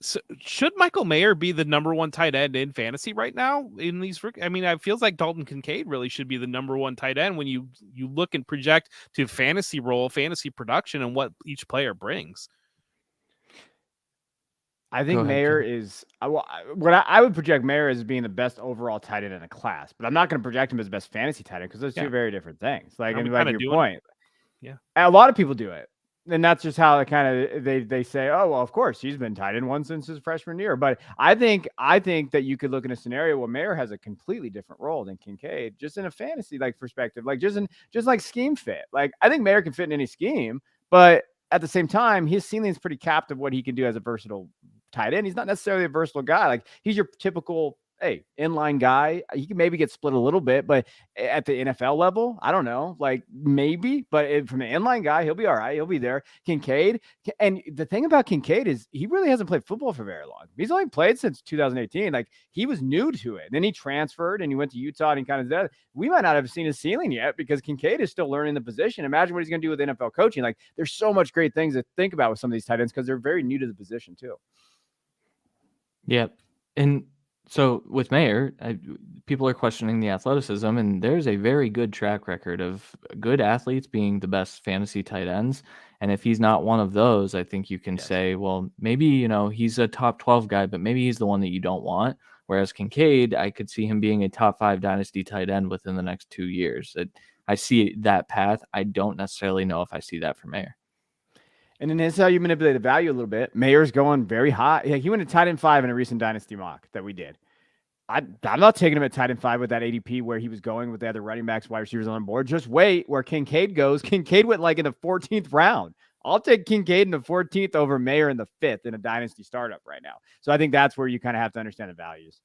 So should Michael Mayer be the number one tight end in fantasy right now in these? I mean, it feels like Dalton Kincaid really should be the number one tight end when you look and project to fantasy role, fantasy production, and what each player brings.
I think Mayer is I would project Mayer as being the best overall tight end in the class, but I'm not going to project him as best fantasy tight end because those two very different things. Like, and like your point, a lot of people do it, and that's just how they say, oh well, of course he's been tight end one since his freshman year. But I think that you could look in a scenario where Mayer has a completely different role than Kincaid, just in a fantasy like perspective, like just like scheme fit. Like I think Mayer can fit in any scheme, but at the same time, his ceiling is pretty capped of what he can do as a versatile tight end. He's not necessarily a versatile guy. Like he's your typical, inline guy. He can maybe get split a little bit, but at the NFL level, I don't know, like maybe, but from the inline guy, he'll be all right. He'll be there. Kincaid. And the thing about Kincaid is he really hasn't played football for very long. He's only played since 2018. Like he was new to it. Then he transferred and he went to Utah and he kind of did. We might not have seen his ceiling yet because Kincaid is still learning the position. Imagine what he's going to do with NFL coaching. Like there's so much great things to think about with some of these tight ends because they're very new to the position too.
Yeah. And so with Mayer, people are questioning the athleticism, and there's a very good track record of good athletes being the best fantasy tight ends. And if he's not one of those, I think you can say, well, maybe, he's a top 12 guy, but maybe he's the one that you don't want. Whereas Kincaid, I could see him being a top 5 dynasty tight end within the next 2 years. I see that path. I don't necessarily know if I see that for Mayer.
And then that's how you manipulate the value a little bit. Mayer's going very high. Yeah, he went to tight end 5 in a recent Dynasty mock that we did. I'm not taking him at tight end 5 with that ADP where he was going with the other running backs, wide receivers on board. Just wait where Kincaid goes. Kincaid went like in the 14th round. I'll take Kincaid in the 14th over Mayer in the 5th in a Dynasty startup right now. So I think that's where you kind of have to understand the values.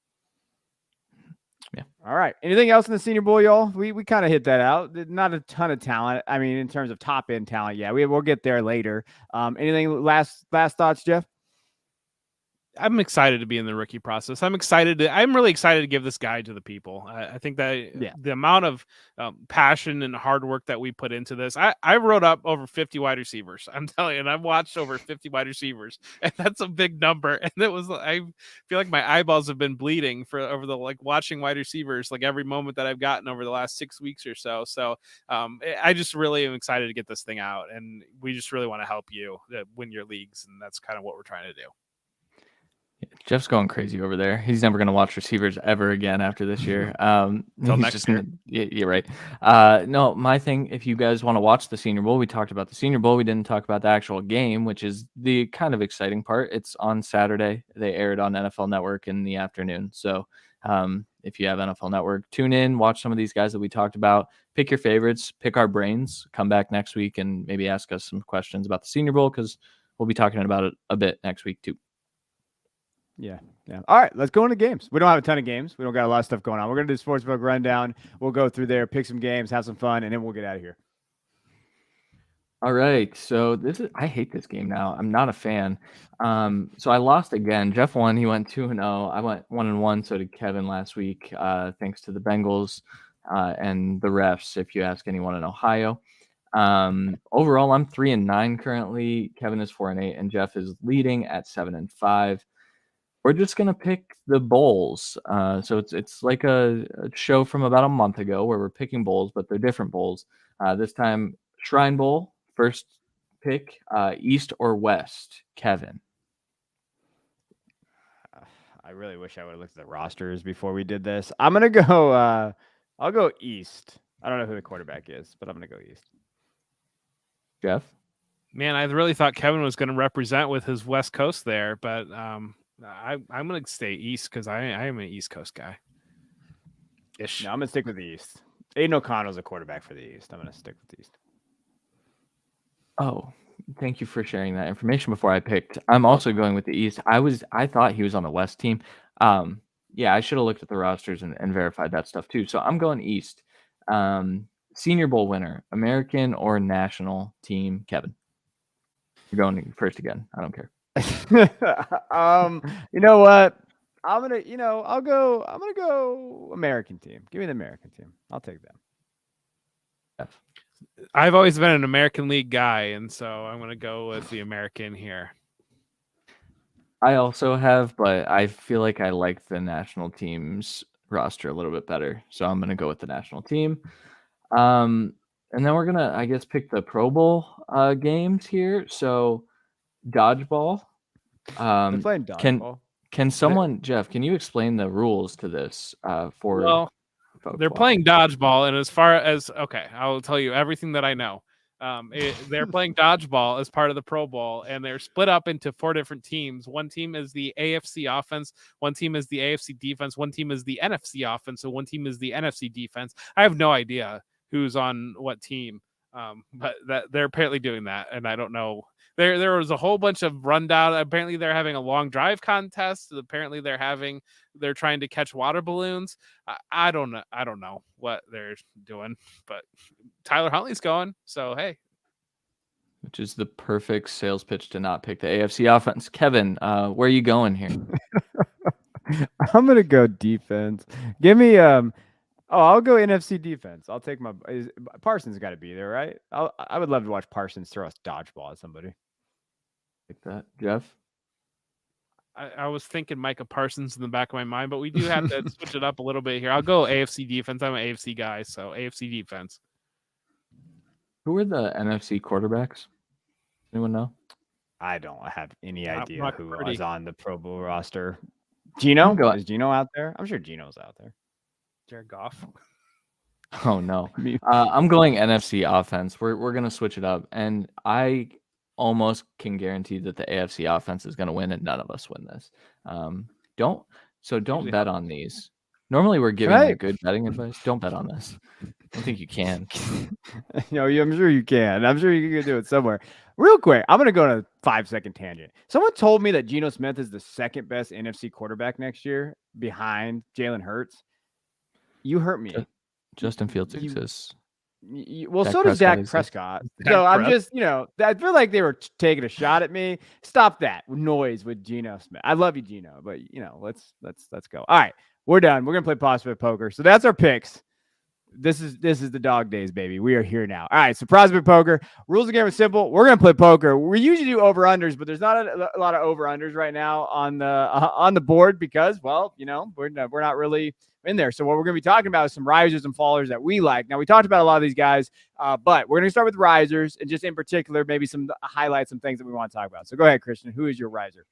Yeah.
All right. Anything else in the Senior Bowl, y'all? We kind of hit that out. Not a ton of talent. I mean, in terms of top end talent, yeah, we'll get there later. Anything last thoughts, Jeff?
I'm excited to be in the rookie process. I'm really excited to give this guide to the people. I think that the amount of passion and hard work that we put into this, I wrote up over 50 wide receivers. I'm telling you, and I've watched over 50 wide receivers, and that's a big number. And I feel like my eyeballs have been bleeding over the watching wide receivers, like every moment that I've gotten over the last 6 weeks or so. So I just really am excited to get this thing out, and we just really want to help you win your leagues, and that's kind of what we're trying to do.
Jeff's going crazy over there. He's never going to watch receivers ever again after this year.
Until next year.
You're right. No, my thing, if you guys want to watch the Senior Bowl, we talked about the Senior Bowl. We didn't talk about the actual game, which is the kind of exciting part. It's on Saturday. They aired on NFL Network in the afternoon. So if you have NFL Network, tune in, watch some of these guys that we talked about, pick your favorites, pick our brains, come back next week and maybe ask us some questions about the Senior Bowl because we'll be talking about it a bit next week too.
Yeah. All right, let's go into games. We don't have a ton of games. We don't got a lot of stuff going on. We're going to do Sportsbook rundown. We'll go through there, pick some games, have some fun, and then we'll get out of here.
All right. So I hate this game now. I'm not a fan. So I lost again. Jeff won. He went 2-0. I went 1-1. So did Kevin last week, thanks to the Bengals and the refs, if you ask anyone in Ohio. Overall, I'm 3-9 currently. Kevin is 4-8, and Jeff is leading at 7-5. We're just gonna pick the bowls. So it's like a show from about a month ago where we're picking bowls, but they're different bowls. This time, Shrine Bowl. First pick, East or West, Kevin.
I really wish I would have looked at the rosters before we did this. I'm gonna go. I'll go East. I don't know who the quarterback is, but I'm gonna go East.
Jeff?
Man, I really thought Kevin was going to represent with his West Coast there, but I'm going to stay East because I am an East Coast guy.
No, I'm going to stick with the East. Aiden O'Connell's a quarterback for the East. I'm going to stick with the East.
Oh, thank you for sharing that information before I picked. I'm also going with the East. I thought he was on the West team. Yeah, I should have looked at the rosters and verified that stuff too. So I'm going East. Senior Bowl winner, American or national team, Kevin? You're going first again. I don't care.
You know what? I'm gonna go American team. Give me the American team. I'll take them.
I've always been an American League guy, and so I'm going to go with the American here.
I also have, but I feel like I like the national team's roster a little bit better, so I'm going to go with the national team. And then we're gonna, I guess, pick the Pro Bowl games here. So dodgeball.
They're playing dodgeball.
Can someone, Jeff? Can you explain the rules to this? For
they're playing dodgeball, and as far as I'll tell you everything that I know. They're playing dodgeball as part of the Pro Bowl, and they're split up into 4 different teams. One team is the AFC offense, one team is the AFC defense, one team is the NFC offense, so one team is the NFC defense. I have no idea who's on what team, but that they're apparently doing that, and I don't know. There was a whole bunch of rundown. Apparently, they're having a long drive contest. Apparently, they're trying to catch water balloons. I don't know what they're doing, but Tyler Huntley's going. So hey,
which is the perfect sales pitch to not pick the AFC offense. Kevin, where are you going here?
I'm gonna go defense. Give me I'll go NFC defense. I'll take Parsons. Got to be there, right? I would love to watch Parsons throw a dodgeball at somebody.
Like that, Jeff.
I was thinking Micah Parsons in the back of my mind, but we do have to switch it up a little bit here. I'll go AFC defense. I'm an AFC guy, so AFC defense.
Who are the NFC quarterbacks? Anyone know?
I don't have any idea who was on the Pro Bowl roster. Gino? Is Gino out there? I'm sure Gino's out there.
Jared Goff.
Oh no. I'm going NFC offense. We're gonna switch it up, and I almost can guarantee that the AFC offense is gonna win, and none of us win this. Don't bet on these. Normally we're giving good betting advice. Don't bet on this. I don't think you can.
No, I'm sure you can. I'm sure you can do it somewhere. Real quick, I'm going to go on a 5-second tangent. Someone told me that Geno Smith is the second best NFC quarterback next year behind Jalen Hurts. You hurt me.
Justin Fields exists.
Well, so does Dak Prescott. So I'm just, I feel like they were taking a shot at me. Stop that noise with Geno Smith. I love you, Geno, but let's go. All right, we're done. We're gonna play prospect poker. So that's our picks. This is the dog days, baby. We are here now. All right, so prospect poker. Rules of the game are simple. We're gonna play poker. We usually do over unders, but there's not a lot of over unders right now on the board because, well, we're not really in there. So what we're going to be talking about is some risers and fallers that we like. Now, we talked about a lot of these guys, but we're going to start with risers and just in particular, maybe some highlights, some things that we want to talk about. So go ahead, Christian. Who is your riser?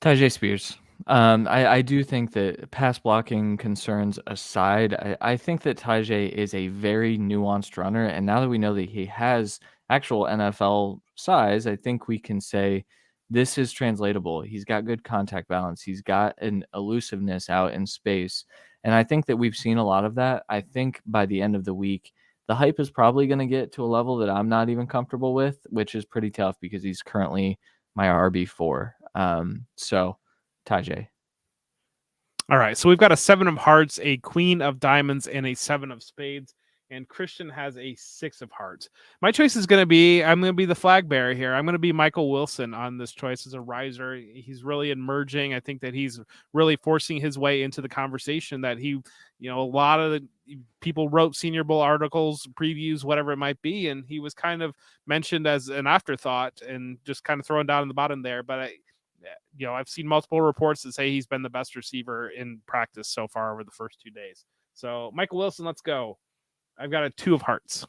Tyjae Spears. I do think that pass blocking concerns aside, I think that Tyjae is a very nuanced runner. And now that we know that he has actual NFL size, I think we can say this is translatable. He's got good contact balance. He's got an elusiveness out in space. And I think that we've seen a lot of that. I think by the end of the week, the hype is probably going to get to a level that I'm not even comfortable with, which is pretty tough because he's currently my RB4. So Tyjae.
All right. So we've got a 7 of hearts, a queen of diamonds, and a 7 of spades. And Christian has a 6 of hearts. My choice is going to be, I'm going to be the flag bearer here. I'm going to be Michael Wilson on this choice as a riser. He's really emerging. I think that he's really forcing his way into the conversation that he, a lot of the people wrote Senior Bowl articles, previews, whatever it might be. And he was kind of mentioned as an afterthought and just kind of thrown down in the bottom there. But I've seen multiple reports that say he's been the best receiver in practice so far over the first 2 days. So Michael Wilson, let's go. I've got a 2 of hearts.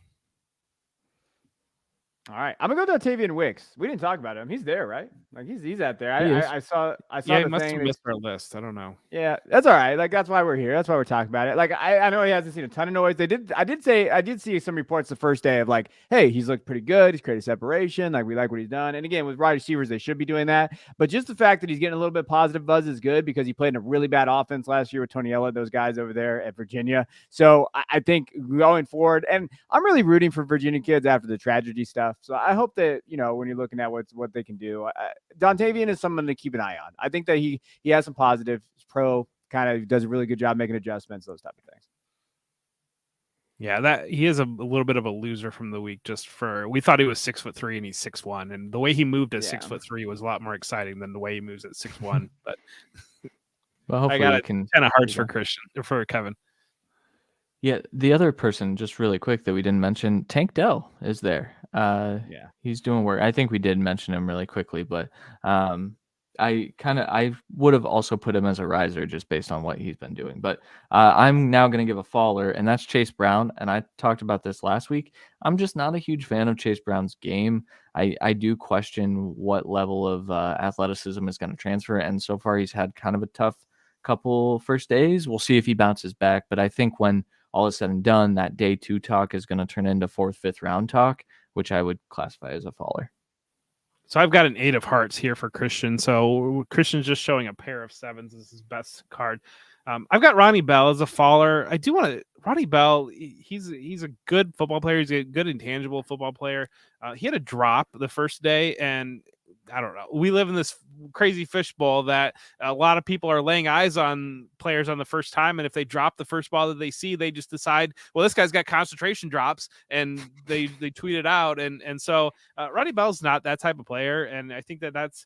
All right, I'm gonna go to Octavian Wicks. We didn't talk about him. He's there, right? Like he's out there. I saw
yeah,
the
must
thing.
Have missed our list. I don't know.
Yeah, that's all right. Like that's why we're here. That's why we're talking about it. Like I know he hasn't seen a ton of noise. I did see some reports the first day of like, hey, he's looked pretty good. He's created separation. Like we like what he's done. And again, with wide receivers, they should be doing that. But just the fact that he's getting a little bit positive buzz is good because he played in a really bad offense last year with Tony Ella, those guys over there at Virginia. So I think going forward, and I'm really rooting for Virginia kids after the tragedy stuff. So I hope that when you're looking at what they can do, Dontavian is someone to keep an eye on. I think that he has some positive. He's pro, kind of does a really good job making adjustments, those type of things.
Yeah, that he is a little bit of a loser from the week. We thought he was 6'3" and he's 6'1", and the way he moved at 6'3" was a lot more exciting than the way he moves at 6'1". But
well, hopefully
I got
we can
10 of hearts for Kevin.
Yeah, the other person, just really quick, that we didn't mention, Tank Dell is there. He's doing work. I think we did mention him really quickly, but I would have also put him as a riser just based on what he's been doing. But I'm now going to give a faller, and that's Chase Brown. And I talked about this last week. I'm just not a huge fan of Chase Brown's game. I do question what level of athleticism is going to transfer, and so far he's had kind of a tough couple first days. We'll see if he bounces back, but I think when all is said and done, that day 2 talk is going to turn into 4th, 5th round talk, which I would classify as a faller.
So I've got an 8 of hearts here for Christian. So Christian's just showing a pair of 7s as his best card. I've got Ronnie Bell as a faller. I do want to Ronnie Bell. He's a good football player. He's a good intangible football player. He had a drop the first day, and I don't know. We live in this crazy fishbowl that a lot of people are laying eyes on players on the first time. And if they drop the first ball that they see, they just decide, well, this guy's got concentration drops, and they tweet it out. And so Ronnie Bell's not that type of player. And I think that's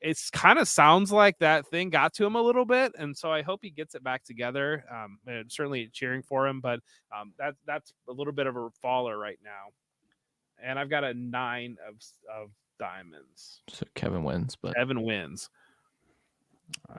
it's kind of sounds like that thing got to him a little bit. And so I hope he gets it back together. And certainly cheering for him, but that's a little bit of a faller right now. And I've got a 9 of diamonds.
So Kevin wins, but
Kevin wins.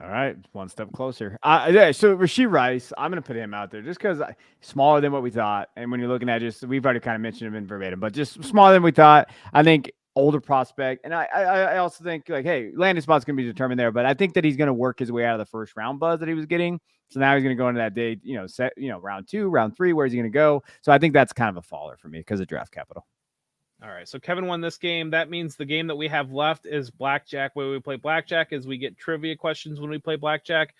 All right, one step closer. So Rashee Rice, I'm going to put him out there just because smaller than what we thought. And when you're looking at we've already kind of mentioned him in verbatim, but just smaller than we thought. I think older prospect. And I also think, like, hey, landing spot's going to be determined there, but I think that he's going to work his way out of the first round buzz that he was getting. So now he's going to go into that day, round 2, round 3. Where's he going to go? So I think that's kind of a faller for me because of draft capital.
All right, so Kevin won this game. That means the game that we have left is blackjack. Where we play blackjack is we get trivia questions when we play blackjack.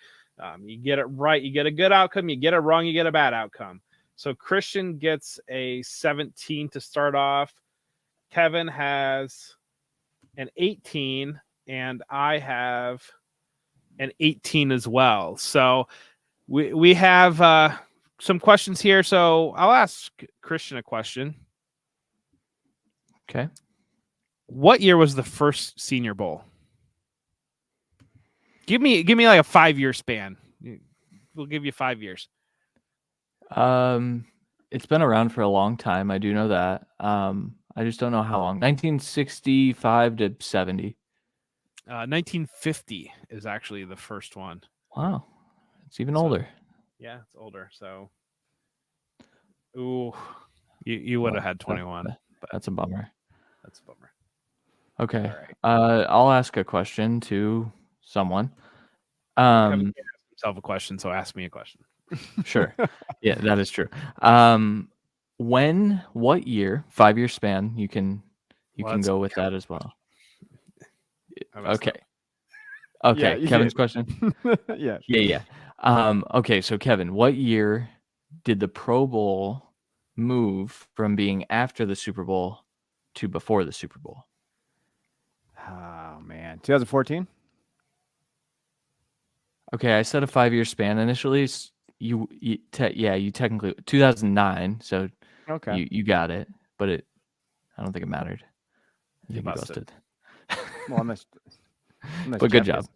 You get it right, you get a good outcome. You get it wrong, you get a bad outcome. So Christian gets a 17 to start off. Kevin has an 18, and I have an 18 as well. So we have some questions here. So I'll ask Christian a question.
Okay.
What year was the first Senior Bowl? Give me like a 5-year span. We'll give you 5 years.
It's been around for a long time. I do know that. I just don't know how long. 1965 to 70.
1950 is actually the first one.
Wow. It's even older.
Yeah, it's older. So, you would have had 21.
But that's a bummer.
That's a bummer.
Okay.
Right.
I'll ask a question to someone.
Kevin can't ask himself a question, so ask me a question.
Sure. Yeah, that is true. What year, 5-year span, you can go with that as well. Okay. Okay,
yeah,
Kevin's question.
Yeah.
Yeah. Okay, so Kevin, what year did the Pro Bowl move from being after the Super Bowl to before the Super Bowl?
Oh man, 2014.
Okay, I said a 5-year span initially. You technically 2009. So
okay,
you got it, but I don't think it mattered. I think
you
you
busted.
Well,
but good job.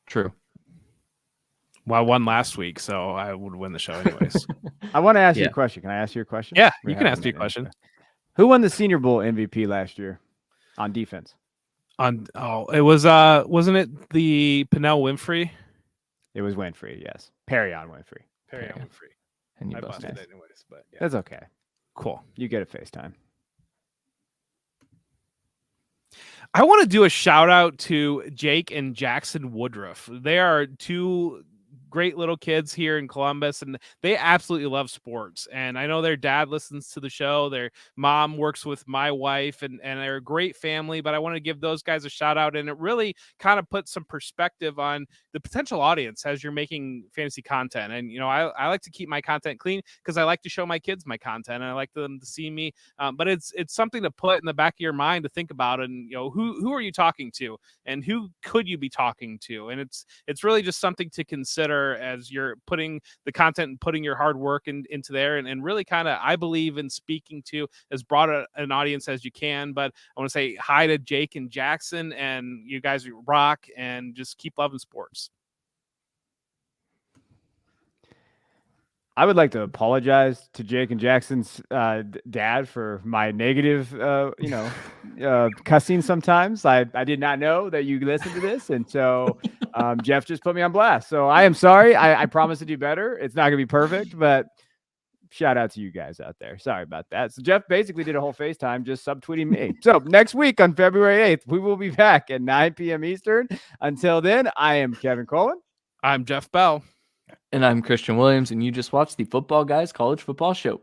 True.
Well, I won last week, so I would win the show anyways.
I want to ask you a question. Can I ask you a question?
Yeah, you can ask me a question.
Who won the Senior Bowl MVP last year on defense?
It was wasn't it the Pernell Winfrey?
It was Winfrey, yes. Perrion Winfrey.
Perrion Winfrey.
And you
I
busted
busted anyways, but yeah.
That's okay.
Cool.
You get a FaceTime.
I want to do a shout out to Jake and Jackson Woodruff. They are 2 great little kids here in Columbus, and they absolutely love sports. And I know their dad listens to the show. Their mom works with my wife, and they're a great family, but I want to give those guys a shout out. And it really kind of puts some perspective on the potential audience as you're making fantasy content. And, I like to keep my content clean because I like to show my kids my content, and I like them to see me. But it's something to put in the back of your mind to think about. And, who are you talking to, and who could you be talking to? And it's really just something to consider as you're putting the content and putting your hard work into there, and really kind of, I believe in speaking to as broad an audience as you can. But I want to say hi to Jake and Jackson, and you guys rock, and just keep loving sports.
I would like to apologize to Jake and Jackson's dad for my negative, cussing sometimes. I did not know that you listened to this. And so Jeff just put me on blast. So I am sorry. I promise to do better. It's not going to be perfect, but shout out to you guys out there. Sorry about that. So Jeff basically did a whole FaceTime just subtweeting me. So next week on February 8th, we will be back at 9 p.m. Eastern. Until then, I am Kevin Coleman.
I'm Jeff Bell.
And I'm Christian Williams, and you just watched the Football Guys College Football Show.